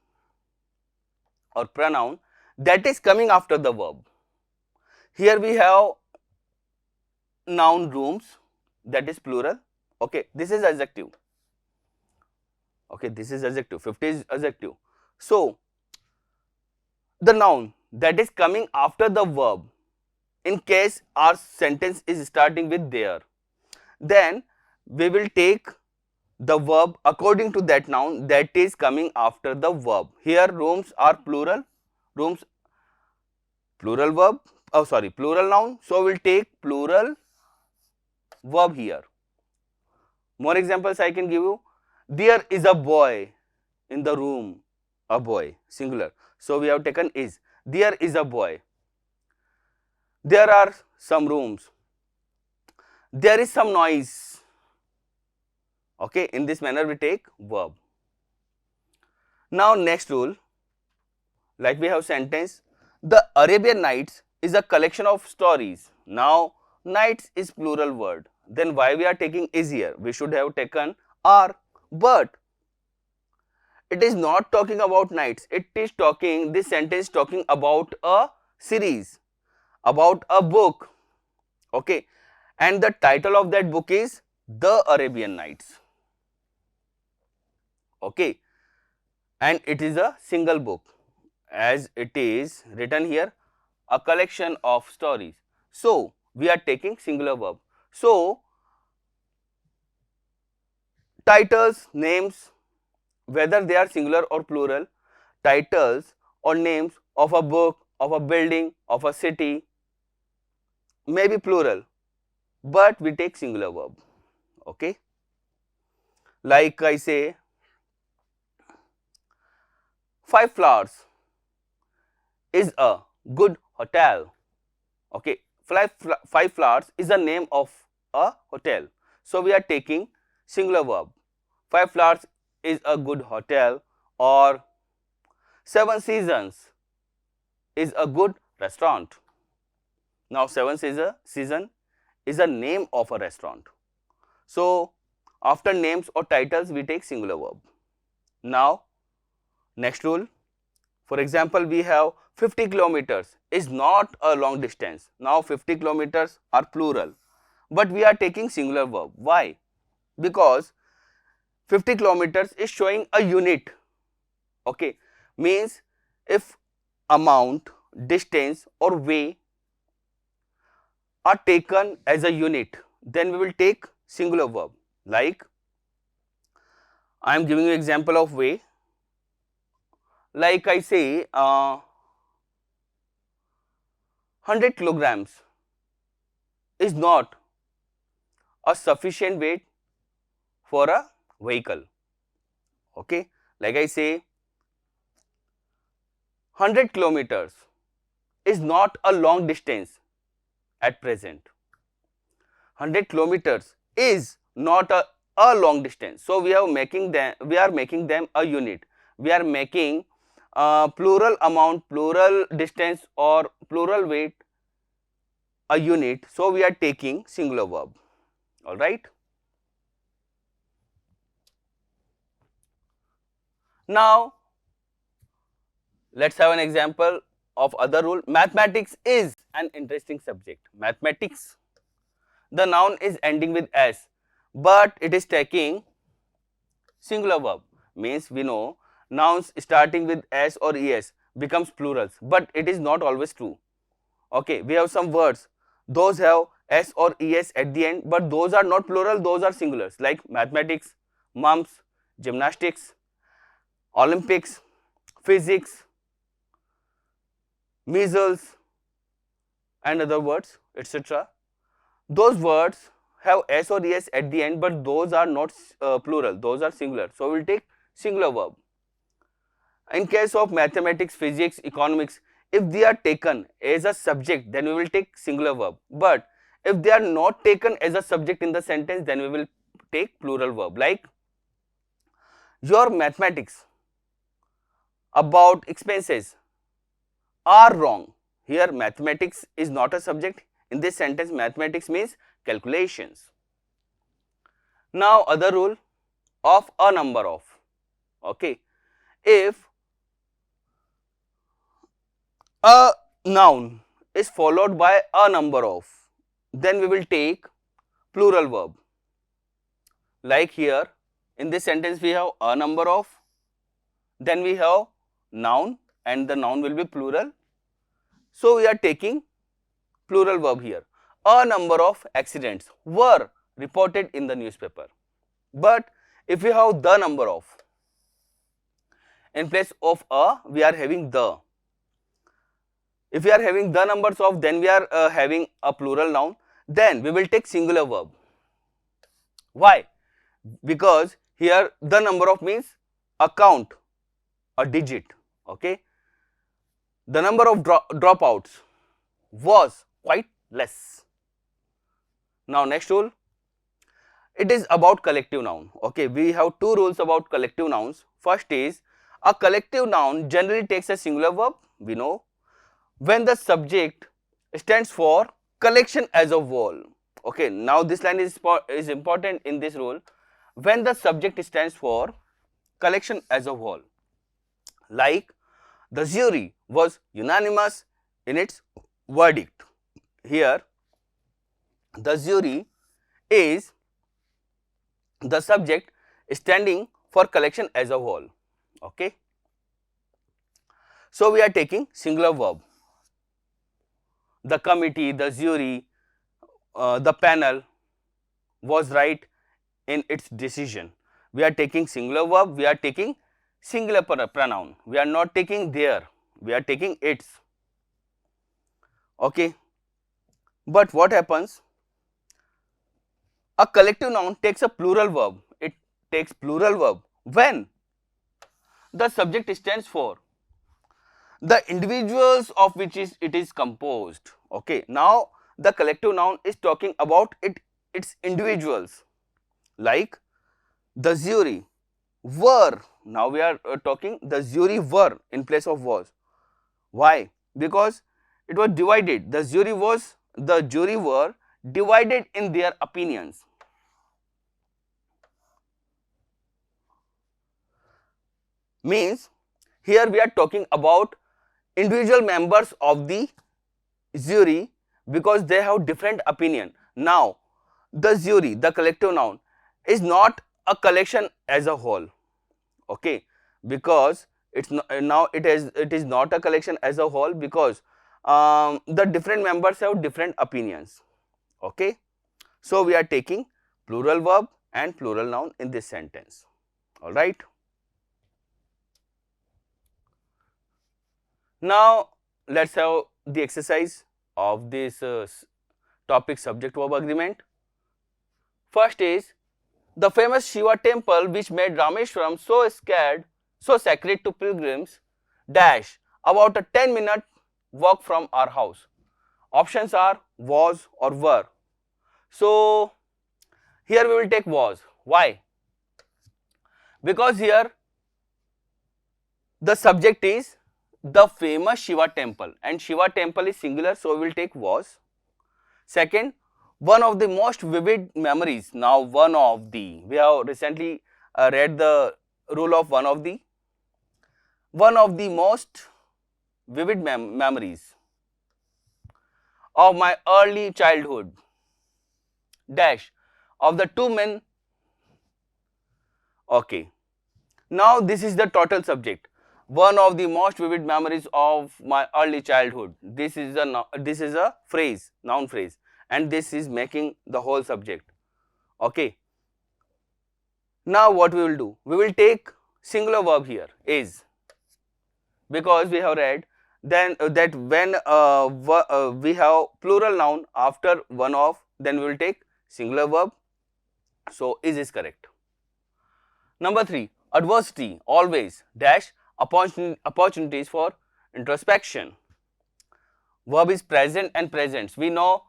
or pronoun that is coming after the verb. Here we have noun rooms, that is plural. Okay, this is adjective. Okay, this is adjective, 50 is adjective. So the noun that is coming after the verb, in case our sentence is starting with there, then we will take the verb according to that noun that is coming after the verb. Here rooms are plural, rooms plural verb, oh sorry, plural noun, so we will take plural verb here. More examples I can give you. There is a boy in the room, a boy, singular. So we have taken is. There is a boy. There are some rooms. There is some noise. Okay, in this manner we take verb. Now next rule, like we have sentence, the Arabian Nights is a collection of stories. Now nights is plural word. Then why we are taking is here? We should have taken are, but it is not talking about nights. It is talking, this sentence talking about a series, about a book. Okay, and the title of that book is The Arabian Nights. Okay, and it is a single book, as it is written here, a collection of stories. So we are taking singular verb. So titles, names, whether they are singular or plural, titles or names of a book, of a building, of a city may be plural, but we take singular verb. Okay, like I say, 5 Flowers is a good hotel. Okay, 5 Flowers is the name of a hotel. So we are taking singular verb. 5 Flowers is a good hotel, or 7 Seasons is a good restaurant. Now 7 season is a name of a restaurant. So after names or titles we take singular verb. Now next rule, for example, we have 50 kilometers is not a long distance. Now 50 kilometers are plural, but we are taking singular verb. Why? Because 50 kilometers is showing a unit. Okay, means if amount, distance or way are taken as a unit, then we will take singular verb. Like I am giving you example of way. Like I say 100 kilograms is not a sufficient weight for a vehicle. Okay, like I say 100 kilometers is not a long distance at present. 100 kilometers is not a long distance. So we are making them a unit. We are making plural amount, plural distance or plural weight a unit. So we are taking singular verb. All right. Now let's have an example of other rule. Mathematics is an interesting subject. Mathematics, the noun is ending with s, but it is taking singular verb. Means we know nouns starting with s or es becomes plurals, but it is not always true. Okay, we have some words, those have s or es at the end, but those are not plural, those are singulars, like mathematics, mumps, gymnastics, Olympics, physics, measles and other words, etc. Those words have s or es at the end, but those are not plural, those are singular. So we will take singular verb. In case of mathematics, physics, economics, if they are taken as a subject, then we will take singular verb. But if they are not taken as a subject in the sentence, then we will take plural verb. Like your mathematics about expenses are wrong. Here mathematics is not a subject. In this sentence, mathematics means calculations. Now other rule of a number of. Okay, if a noun is followed by a number of, then we will take plural verb. Like here in this sentence we have a number of, then we have noun and the noun will be plural. So we are taking plural verb here. A number of accidents were reported in the newspaper. But if we have the number of, in place of a we are having the. If we are having the numbers of, then we are having a plural noun, then we will take singular verb. Why? Because here the number of means a count, a digit. Okay, the number of dropouts was quite less. Now next rule, it is about collective noun. Okay, we have two rules about collective nouns. First is a collective noun generally takes a singular verb. We know when the subject stands for collection as a whole. Okay, now this line is important in this rule. When the subject stands for collection as a whole, like the jury was unanimous in its verdict. Here the jury is the subject standing for collection as a whole. Okay, so we are taking singular verb. The committee, the jury, the panel was right in its decision. We are taking singular verb, we are taking singular pronoun. We are not taking their, we are taking its. Okay, but what happens? A collective noun takes a plural verb. It takes plural verb when the subject stands for the individuals of which it is composed. Okay, now the collective noun is talking about its individuals, like the jury were. Now we are talking the jury were in place of was. Why? Because it was divided. The jury were divided in their opinions. Means here we are talking about individual members of the jury because they have different opinion. Now the jury, the collective noun, is not a collection as a whole. Okay, because it's not, now it is not a collection as a whole because the different members have different opinions. Okay, so we are taking plural verb and plural noun in this sentence. All right. Now let's have the exercise of this topic subject verb agreement. First is the famous Shiva temple which made Rameshwaram so sacred to pilgrims dash about a 10-minute walk from our house. Options are was or were. So here we will take was. Why? Because here the subject is the famous Shiva temple and Shiva temple is singular, so we will take was. Second, one of the most vivid memories. Now one of the, we have recently read the rule of one of the most vivid memories of my early childhood dash of the two men. Okay, now this is the total subject. One of the most vivid memories of my early childhood. This is a phrase, noun phrase, and this is making the whole subject. Okay. Now what we will do? We will take singular verb here, is, because we have read then that when we have plural noun after one of, then we will take singular verb. So is correct. Number 3, adversity always dash opportunities for introspection. verb is present and presents. We know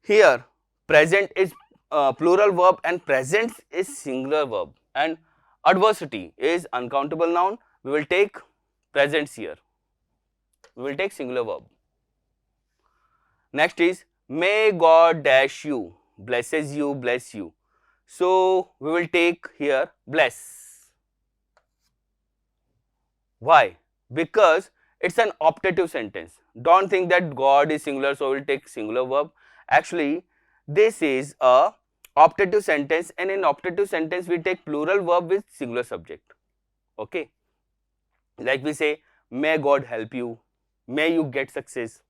here present is plural verb and presents is singular verb, and adversity is uncountable noun. We will take presents here. We will take singular verb. Next is may God dash you, blesses you, bless you. So we will take here bless. Why? Because it's an optative sentence. Don't think that God is singular, so we'll take singular verb. Actually, this is a optative sentence, and in optative sentence we take plural verb with singular subject. Okay, like we say, may God help you, may you get success.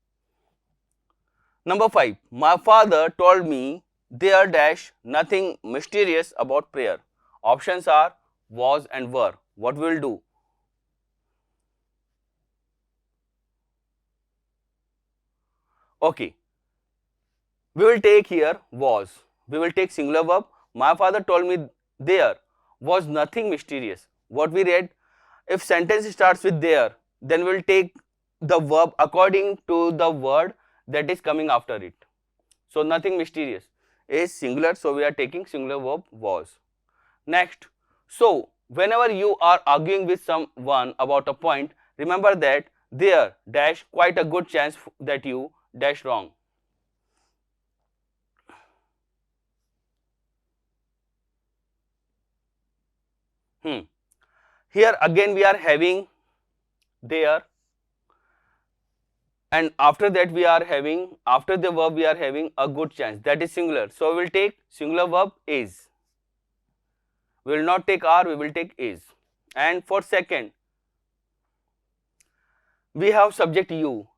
Number 5, my father told me there dash nothing mysterious about prayer. Options are was and were. What we will do? Okay, we will take here was. We will take singular verb. My father told me there was nothing mysterious. What we read? If sentence starts with there, then we will take the verb according to the word that is coming after it. So nothing mysterious is singular, so we are taking singular verb was. Next, so whenever you are arguing with someone about a point, remember that there dash quite a good chance that you dash wrong. Here again we are having there, and after that we are having, after the verb we are having a good chance, that is singular. So we will take singular verb is. We will not take are, we will take is. And for second, we have subject you,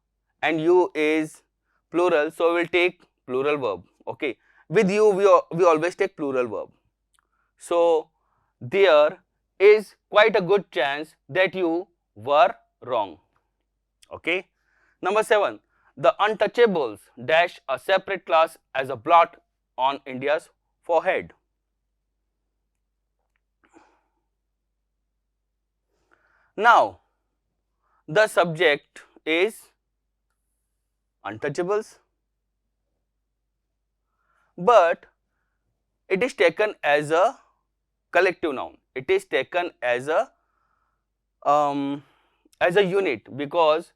and you is plural, so we will take plural verb. Okay, with you we always take plural verb. So there is quite a good chance that you were wrong. Okay. Number 7, the untouchables dash a separate class as a blot on India's forehead. Now, the subject is untouchables, but it is taken as a collective noun. It is taken as a unit, because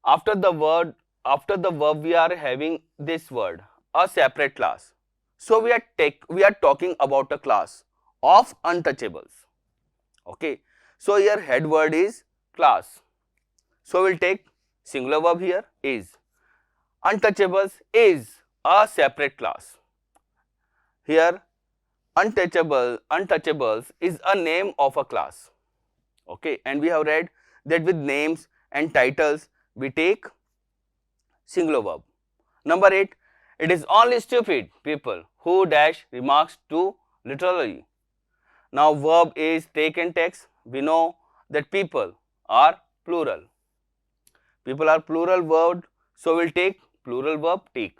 after the verb we are having this word, a separate class. So we are talking about a class of untouchables. Okay, so here head word is class, so we'll take singular verb here is. Untouchables is a separate class. Here untouchables is a name of a class. Okay, and we have read that with names and titles we take singular verb. Number 8, it is only stupid people who dash remarks to literally. Now verb is take and text. We know that people are plural. People are plural word, so we'll take plural verb take.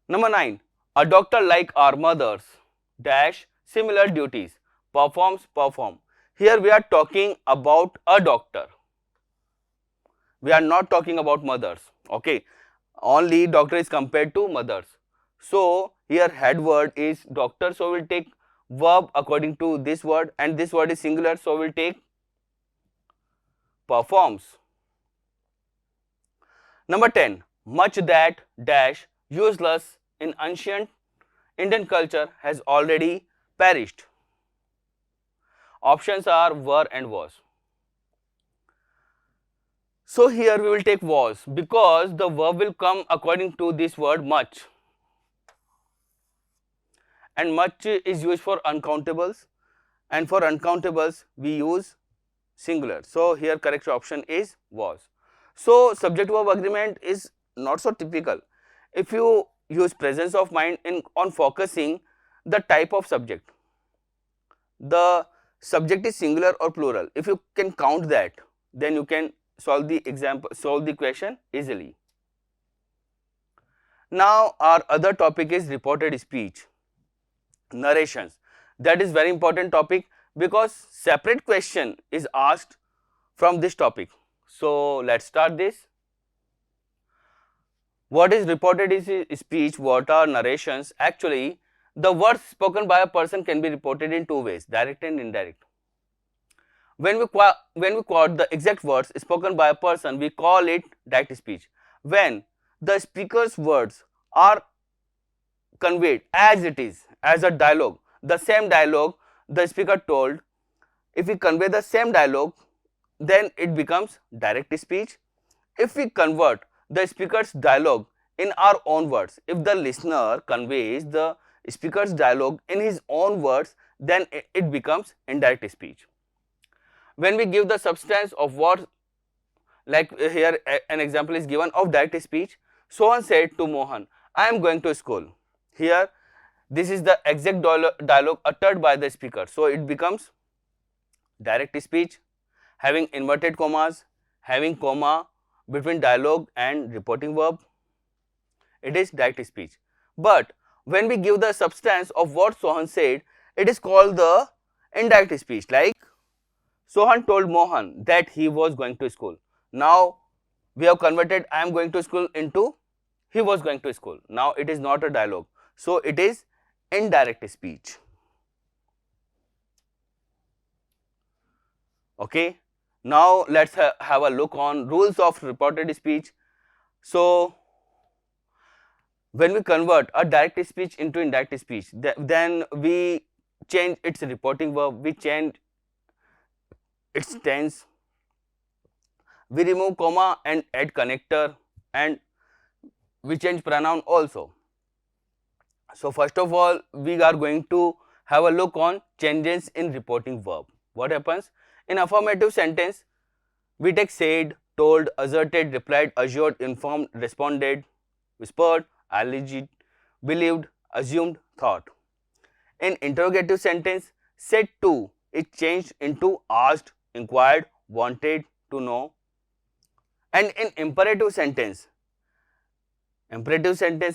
Number 9, a doctor like our mothers dash similar duties, perform. Here we are talking about a doctor. We are not talking about mothers. Okay, only doctor is compared to mothers. So here head word is doctor, so we'll take verb according to this word, and this word is singular, so we'll take performs. Number 10, much that dash useless in ancient Indian culture has already perished. Options are were and was. So here we will take was, because the verb will come according to this word much, and much is used for uncountables, and for uncountables we use singular. So here correct option is was. So subject verb agreement is not so typical. If you use presence of mind on focusing the type of subject, the subject is singular or plural. If you can count that, then you can solve the question easily. Now our other topic is reported speech, narrations. That is very important topic, because separate question is asked from this topic. So let's start this. What is reported is speech, what are narrations? Actually, the words spoken by a person can be reported in two ways, direct and indirect. When we quote the exact words spoken by a person, we call it direct speech. When the speaker's words are conveyed as it is, as a dialogue, the same dialogue the speaker told, if we convey the same dialogue, then it becomes direct speech. If we convert the speaker's dialogue in our own words, if the listener conveys the speaker's dialogue in his own words, then it becomes indirect speech. When we give the substance of what, like here an example is given of direct speech. Sohan said to Mohan, I am going to school. Here this is the exact dialogue uttered by the speaker, so it becomes direct speech. Having inverted commas, having comma between dialogue and reporting verb, it is direct speech. But when we give the substance of what Sohan said, it is called the indirect speech. Like Sohan told Mohan that he was going to school. Now we have converted I am going to school into he was going to school. Now it is not a dialogue, so it is indirect speech. Okay. Now let's have a look on rules of reported speech. So when we convert a direct speech into indirect speech, then we change its reporting verb, we change its tense, we remove comma and add connector, and we change pronoun also. So first of all, we are going to have a look on changes in reporting verb. What happens? In affirmative sentence, we take said, told, asserted, replied, assured, informed, responded, whispered, alleged, believed, assumed, thought. In interrogative sentence, said to is changed into asked, inquired, wanted to know. And in imperative sentence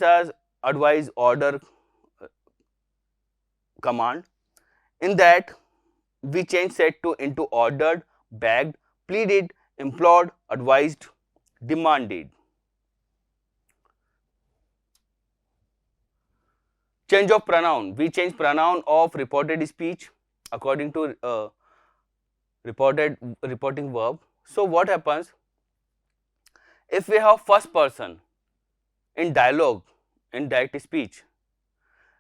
are advise, order, command. In that, we change said to into ordered, begged, pleaded, implored, advised, demanded. Change of pronoun. We change pronoun of reported speech according to reporting verb. So what happens? If we have first person in dialogue, in direct speech,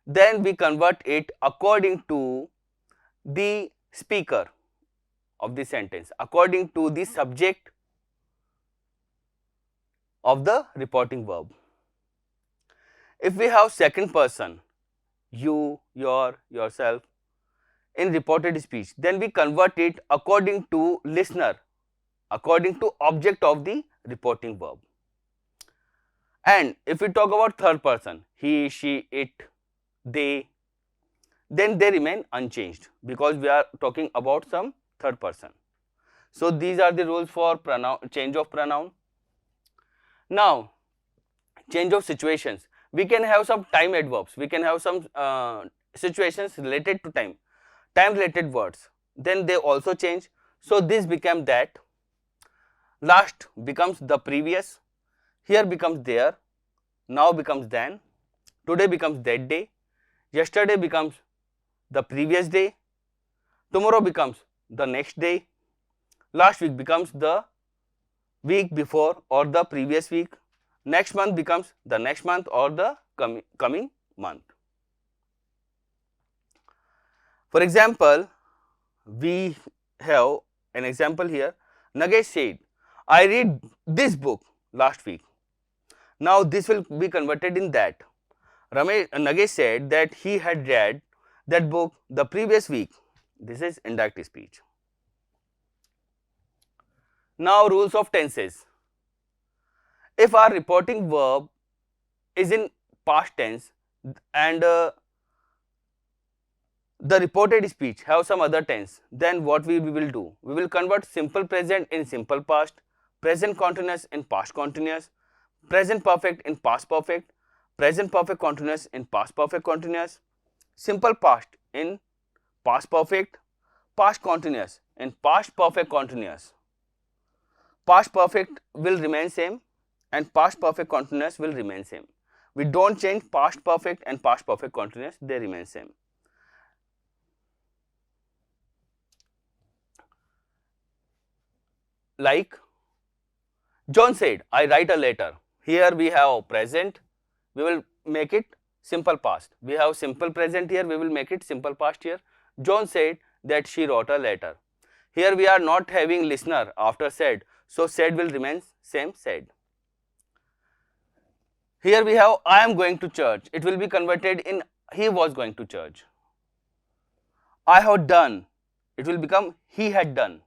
then we convert it according to the speaker of the sentence, according to the subject of the reporting verb. If we have second person, you, your, yourself, in reported speech, then we convert it according to listener, according to object of the reporting verb. And if we talk about third person, he, she, it, they, then they remain unchanged because we are talking about some third person. So these are the rules for change of pronoun. Now, change of situations. We can have some time adverbs. We can have some situations related to time related words. Then they also change. So this became that. Last becomes the previous. Here becomes there. Now becomes then. Today becomes that day. Yesterday becomes the previous day. Tomorrow becomes the next day. Last week becomes the week before or the previous week. Next month becomes the next month or the coming month. For example, we have an example here. Nagesh said, I read this book last week. Now this will be converted in that. Nagesh said that he had read that book the previous week. This is indirect speech. Now rules of tenses. If our reporting verb is in past tense and the reported speech have some other tense, then what we will do? We will convert simple present in simple past, present continuous in past continuous, present perfect in past perfect, present perfect continuous in past perfect continuous, simple past in past perfect, past continuous in past perfect continuous. past perfect will remain same and past perfect continuous will remain same. We don't change past perfect and past perfect continuous, they remain same. Like John said, I write a letter. Here we have present, we will make it simple past. We have simple present here, we will make it simple past here. John said that she wrote a letter. Here we are not having listener after said, so said will remain same said. Here we have I am going to church. It will be converted in he was going to church. I have done. It will become he had done.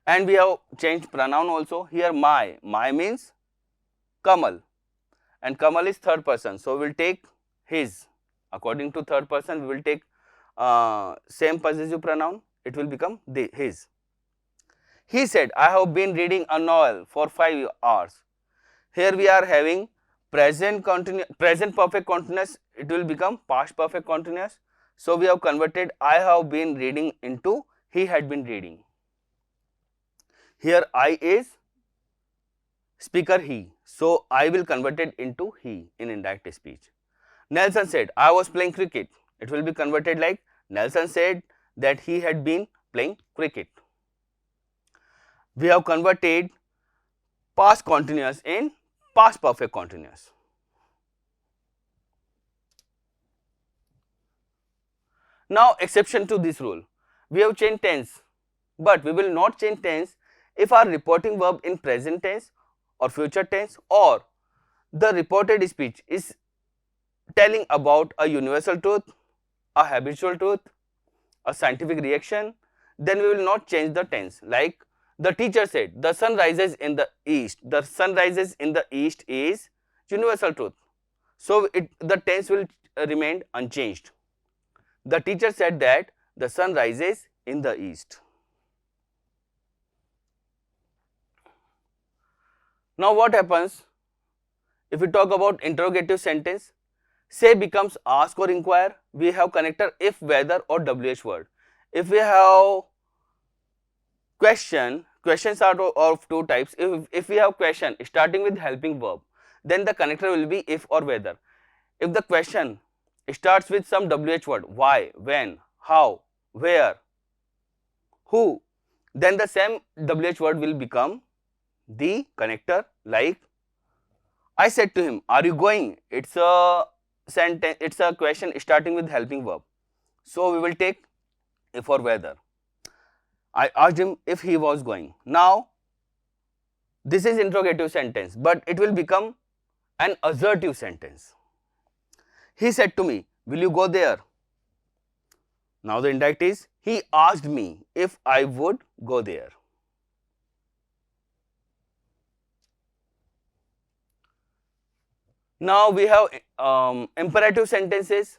And we have changed pronoun also. Here my. My means Kamal. And Kamal is third person. So we will take his. According to third person, we will take same possessive pronoun. It will become his. He said, I have been reading a novel for 5 hours. Here we are having present perfect continuous, it will become past perfect continuous. So we have converted I have been reading into he had been reading. Here I is speaker he, so I will convert it into he in indirect speech. Nelson said, I was playing cricket. It will be converted like Nelson said that he had been playing cricket. We have converted past continuous in past perfect continuous. Now exception to this rule, we have changed tense, but we will not change tense if our reporting verb in present tense or future tense or the reported speech is telling about a universal truth, a habitual truth, a scientific reaction, then we will not change the tense. Like the teacher said, the sun rises in the east. The sun rises in the east is universal truth. So the tense will remain unchanged. The teacher said that the sun rises in the east. Now what happens if we talk about interrogative sentence? Say becomes ask or inquire. We have connector if, whether or WH word. If we have questions are of two types. If we have question starting with helping verb, then the connector will be if or whether. If the question starts with some WH word, why, when, how, where, who, then the same WH word will become the connector. Like I said to him, are you going? It's a sentence, it's a question starting with helping verb. So we will take if or whether. I asked him if he was going. Now this is interrogative sentence, but it will become an assertive sentence. He said to me, will you go there? Now the indirect is he asked me if I would go there. Now we have imperative sentences,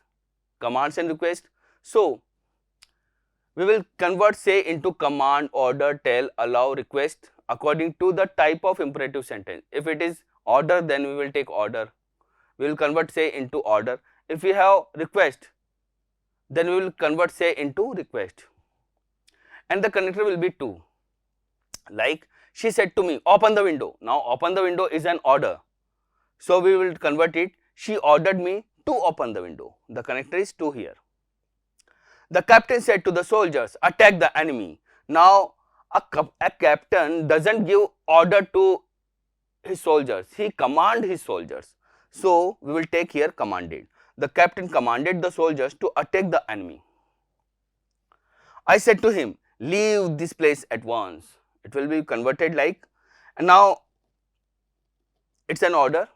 commands and request. So we will convert say into command, order, tell, allow, request according to the type of imperative sentence. If it is order, then we will take order. We will convert say into order. If we have request, then we will convert say into request. And the connector will be to. Like she said to me, open the window. Now open the window is an order. So we will convert it, she ordered me to open the window. The connector is to here. The captain said to the soldiers, attack the enemy. Now a captain doesn't give order to his soldiers, he commands his soldiers. So we will take here commanded. The captain commanded the soldiers to attack the enemy. I said to him, leave this place at once. It will be converted like, and now it's an order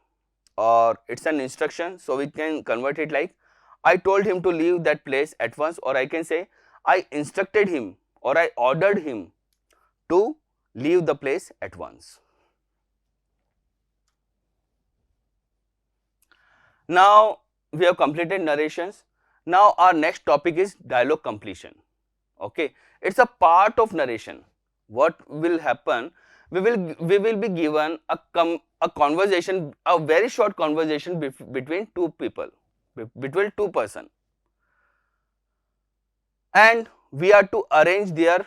or it's an instruction, so we can convert it like, I told him to leave that place at once, or I can say I instructed him or I ordered him to leave the place at once. Now we have completed narrations. Now our next topic is dialogue completion. Okay, it's a part of narration. What will happen? We will be given a conversation, a very short conversation between two people, between two persons, and we are to arrange their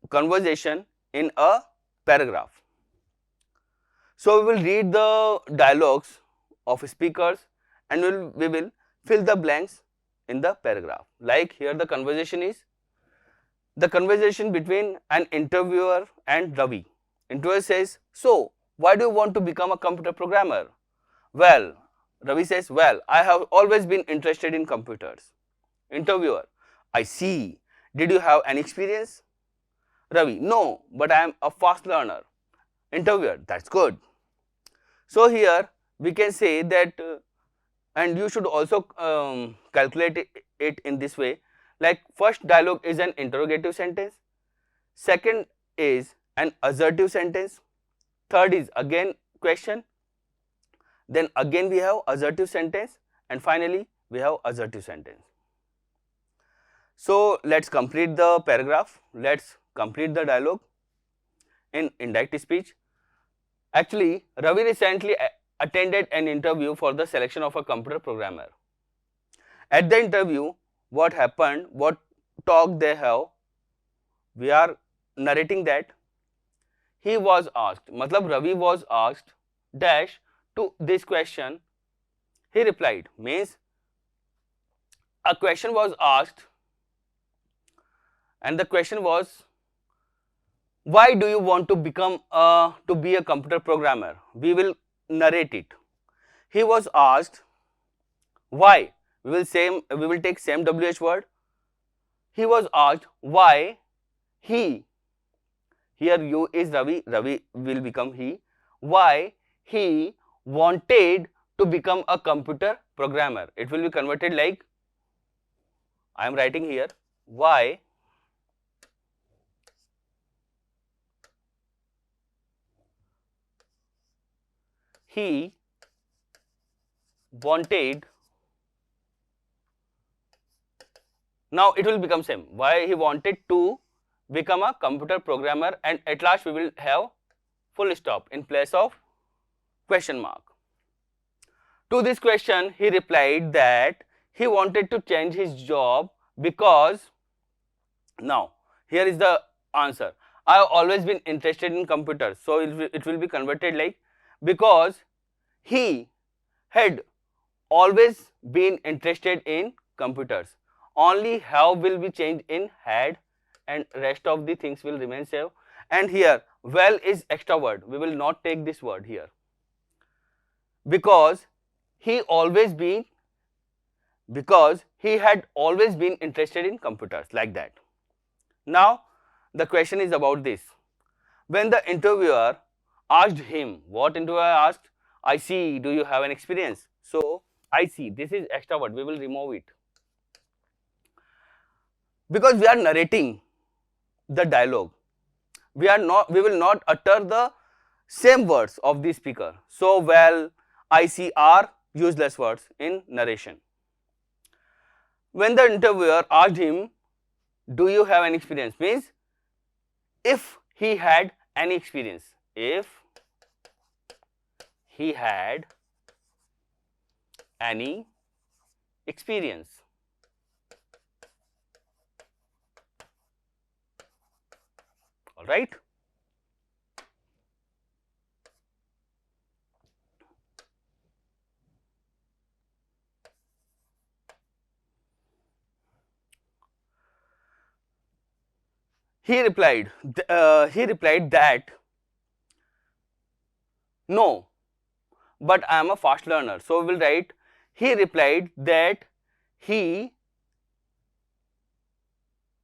conversation in a paragraph. So we will read the dialogues of speakers and we will fill the blanks in the paragraph. Like here the conversation is the conversation between an interviewer and Ravi. Interviewer says, so why do you want to become a computer programmer? Well, Ravi says, well, I have always been interested in computers. Interviewer, I see. Did you have any experience? Ravi, no, but I am a fast learner. Interviewer, that's good. So here we can say that and you should also calculate it in this way, like first dialogue is an interrogative sentence, second is an assertive sentence, third is again question, then again we have assertive sentence, and finally we have assertive sentence. So let's complete the paragraph, let's complete the dialogue in indirect speech. Actually, Ravi recently attended an interview for the selection of a computer programmer. At the interview, what happened, what talk they have, we are narrating that he was asked, matlab Ravi was asked dash to this question, he replied, means a question was asked and the question was, why do you want to become to be a computer programmer? We will narrate it. He was asked why. We will take same WH word. He was asked why he. Here you is Ravi. Ravi will become he. Why he wanted to become a computer programmer. It will be converted like I am writing here. Why he wanted, now it will become same, why he wanted to become a computer programmer, and at last we will have full stop in place of question mark. To this question he replied that he wanted to change his job because, now here is the answer, I have always been interested in computers, so it will be converted like because he had always been interested in computers. Only have will be changed in had and rest of the things will remain same. And here well is extra word, we will not take this word here because he had always been interested in computers, like that. Now the question is about this. When the interviewer asked him, what interviewer asked? I see, do you have an experience? So I see, this is extra word, we will remove it because we are narrating the dialogue. We will not utter the same words of the speaker. So well, I see are useless words in narration. When the interviewer asked him, do you have any experience? Means if he had any experience. If he had any experience. All right. He replied that no, but I am a fast learner. So we will write he replied that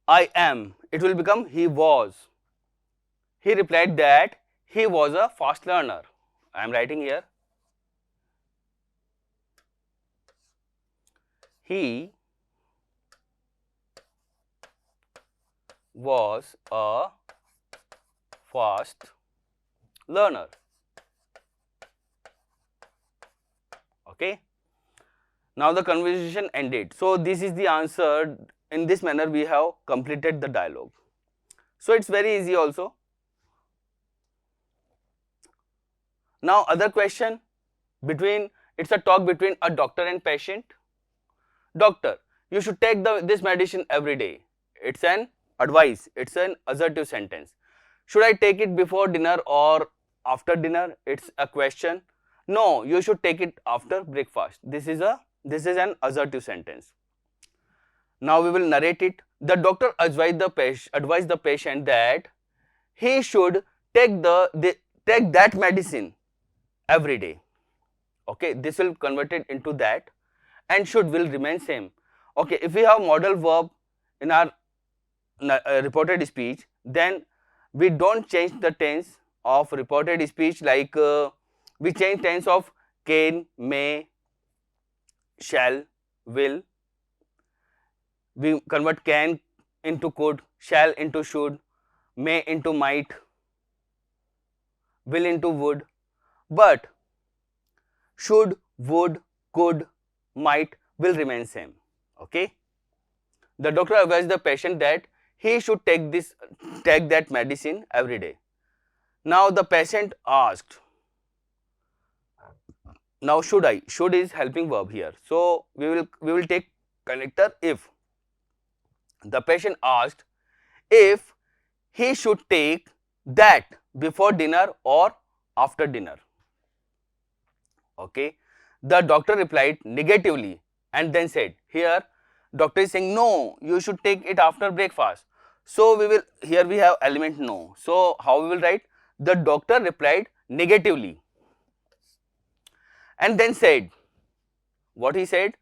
I am. It will become he was. He replied that he was a fast learner. I am writing here. He was a fast learner. Okay. Now the conversation ended. So this is the answer. In this manner we have completed the dialogue. So it's very easy also. Now other question, it's a talk between a doctor and patient. Doctor, you should take this medicine every day. It's an advice, it's an assertive sentence. Should I take it before dinner or after dinner? It's a question. No, you should take it after breakfast. This is an assertive sentence. Now we will narrate it. The doctor advised the patient that he should take take that medicine every day. Okay, this will convert it into that, and should will remain same. Okay, if we have modal verb in our reported speech, then we don't change the tense of reported speech, like we change tense of can, may, shall, will. We convert can into could, shall into should, may into might, will into would. But should, would, could, might will remain same. Okay. The doctor advised the patient that he should take that medicine every day. Now the patient asked. Now should I? Should is helping verb here. So we will take connector if. The patient asked if he should take that before dinner or after dinner. Okay. The doctor replied negatively and then said, here doctor is saying no, you should take it after breakfast. So here we have element no. So how we will write? The doctor replied negatively and then said, what he said?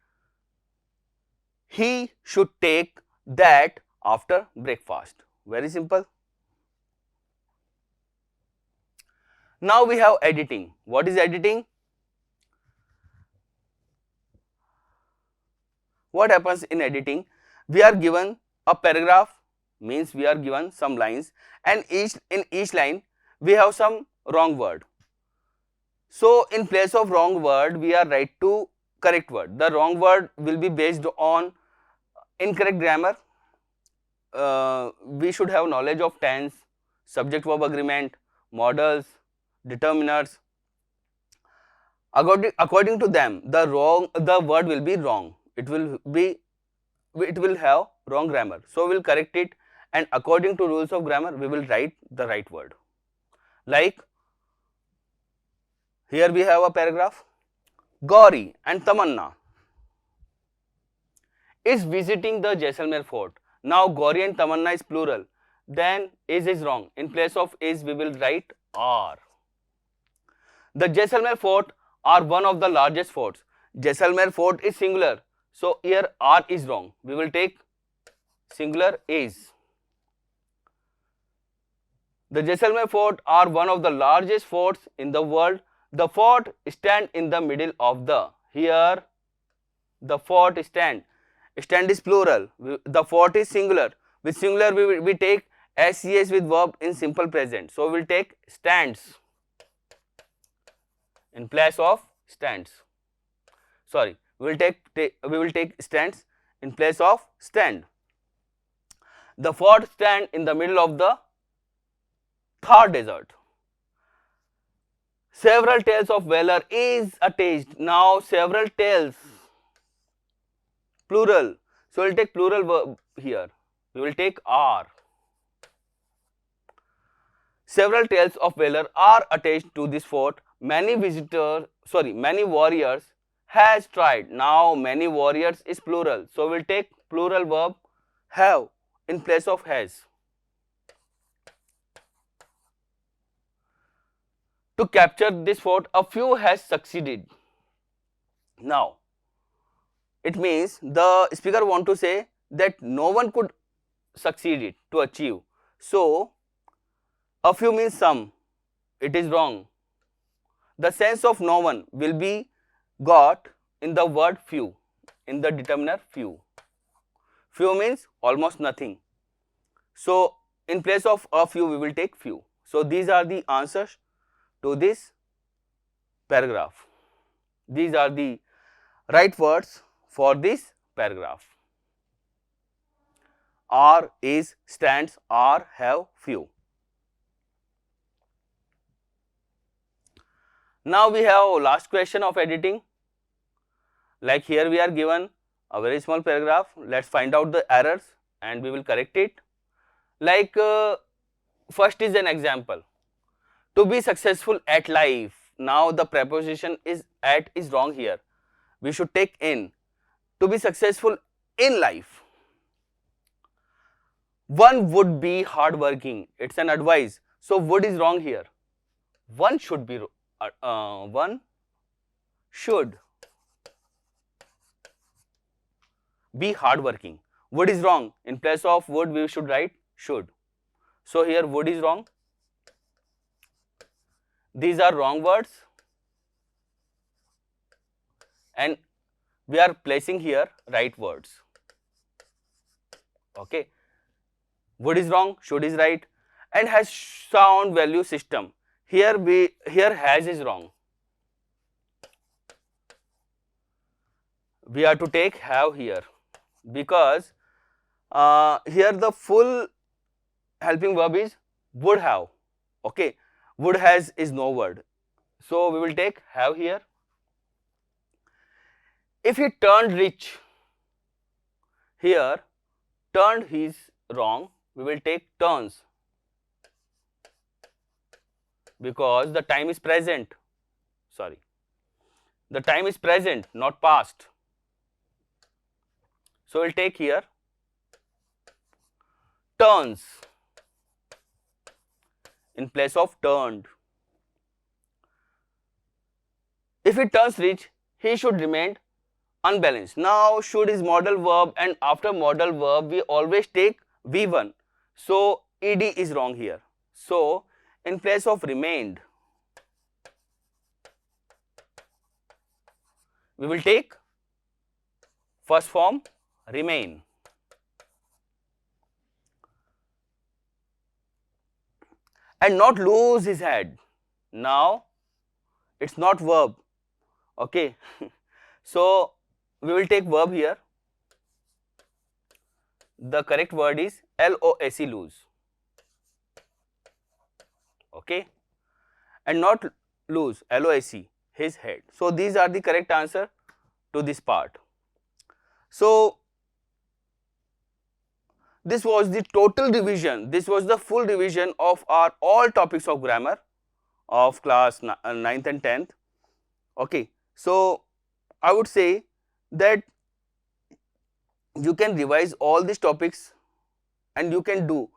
He should take that after breakfast. Very simple. Now we have editing. What is editing? What happens in editing? We are given a paragraph, means we are given some lines, and in each line we have some wrong word. So in place of wrong word, we are write to correct word. The wrong word will be based on incorrect grammar. We should have knowledge of tense, subject-verb agreement, modals, determiners. According to them, the word will be wrong. It will have wrong grammar. So we will correct it, and according to rules of grammar, we will write the right word. Like here we have a paragraph. Gauri and Tamanna is visiting the Jaisalmer fort. Now Gauri and Tamanna is plural. Then is wrong. In place of is, we will write are. The Jaisalmer fort are one of the largest forts. Jaisalmer fort is singular. So here are is wrong. We will take singular is. The Jaisalmer fort are one of the largest forts in the world. The fort stand in the middle of the. Here the fort stand. Stand is plural. The fort is singular. With singular we take SES with verb in simple present. So we will take stands in place of stands. Sorry, we will take stands in place of stand. The fort stand in the middle of the Thar desert. Several tales of valor is attached. Now several tales, plural. So we will take plural verb here. We will take are. Several tales of valor are attached to this fort. Many warriors has tried. Now many warriors is plural. So we will take plural verb have in place of has. To capture this fort, a few has succeeded. Now, it means the speaker want to say that no one could succeed it to achieve. So, a few means some. It is wrong. The sense of no one will be got in the word few, in the determiner few. Few means almost nothing. So, in place of a few, we will take few. So, these are the answers to this paragraph. These are the right words for this paragraph. Are, is, stands, are, have, few. Now we have last question of editing. Like here we are given a very small paragraph. Let's find out the errors and we will correct it. Like first is an example. To be successful at life. Now the preposition is at is wrong here. We should take in. To be successful in life. One would be hardworking. It's an advice. So would is wrong here. One should be one should be hardworking. Would is wrong. In place of would we should write should. So here would is wrong. These are wrong words and we are placing here right words. Okay. Would is wrong, should is right, and has sound value system. Here has is wrong. We are to take have here because here the full helping verb is would have. Okay, would has is no word, so we will take have here. If he turned rich, here turned is wrong, we will take turns because the time is present. Sorry, the time is present, not past. So we'll take here turns in place of turned. If he turns rich, he should remain unbalanced. Now should is modal verb and after modal verb we always take V1. So ed is wrong here. So in place of remained, we will take first form remain. And not lose his head. Now it's not verb. Okay. So we will take verb here. The correct word is LOSE, lose. Okay. And not lose, LOSE, his head. So these are the correct answer to this part. So this was the total revision. This was the full revision of our all topics of grammar of class 9th and 10th. Okay. So I would say that you can revise all these topics and you can do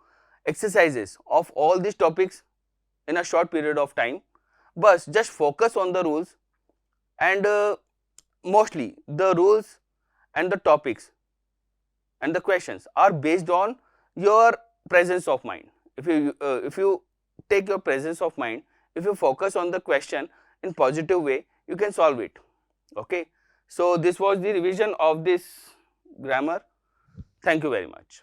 exercises of all these topics in a short period of time, but just focus on the rules and mostly the rules and the topics and the questions are based on your presence of mind. If you take your presence of mind, if you focus on the question in positive way, you can solve it. Okay. So this was the revision of this grammar. Thank you very much.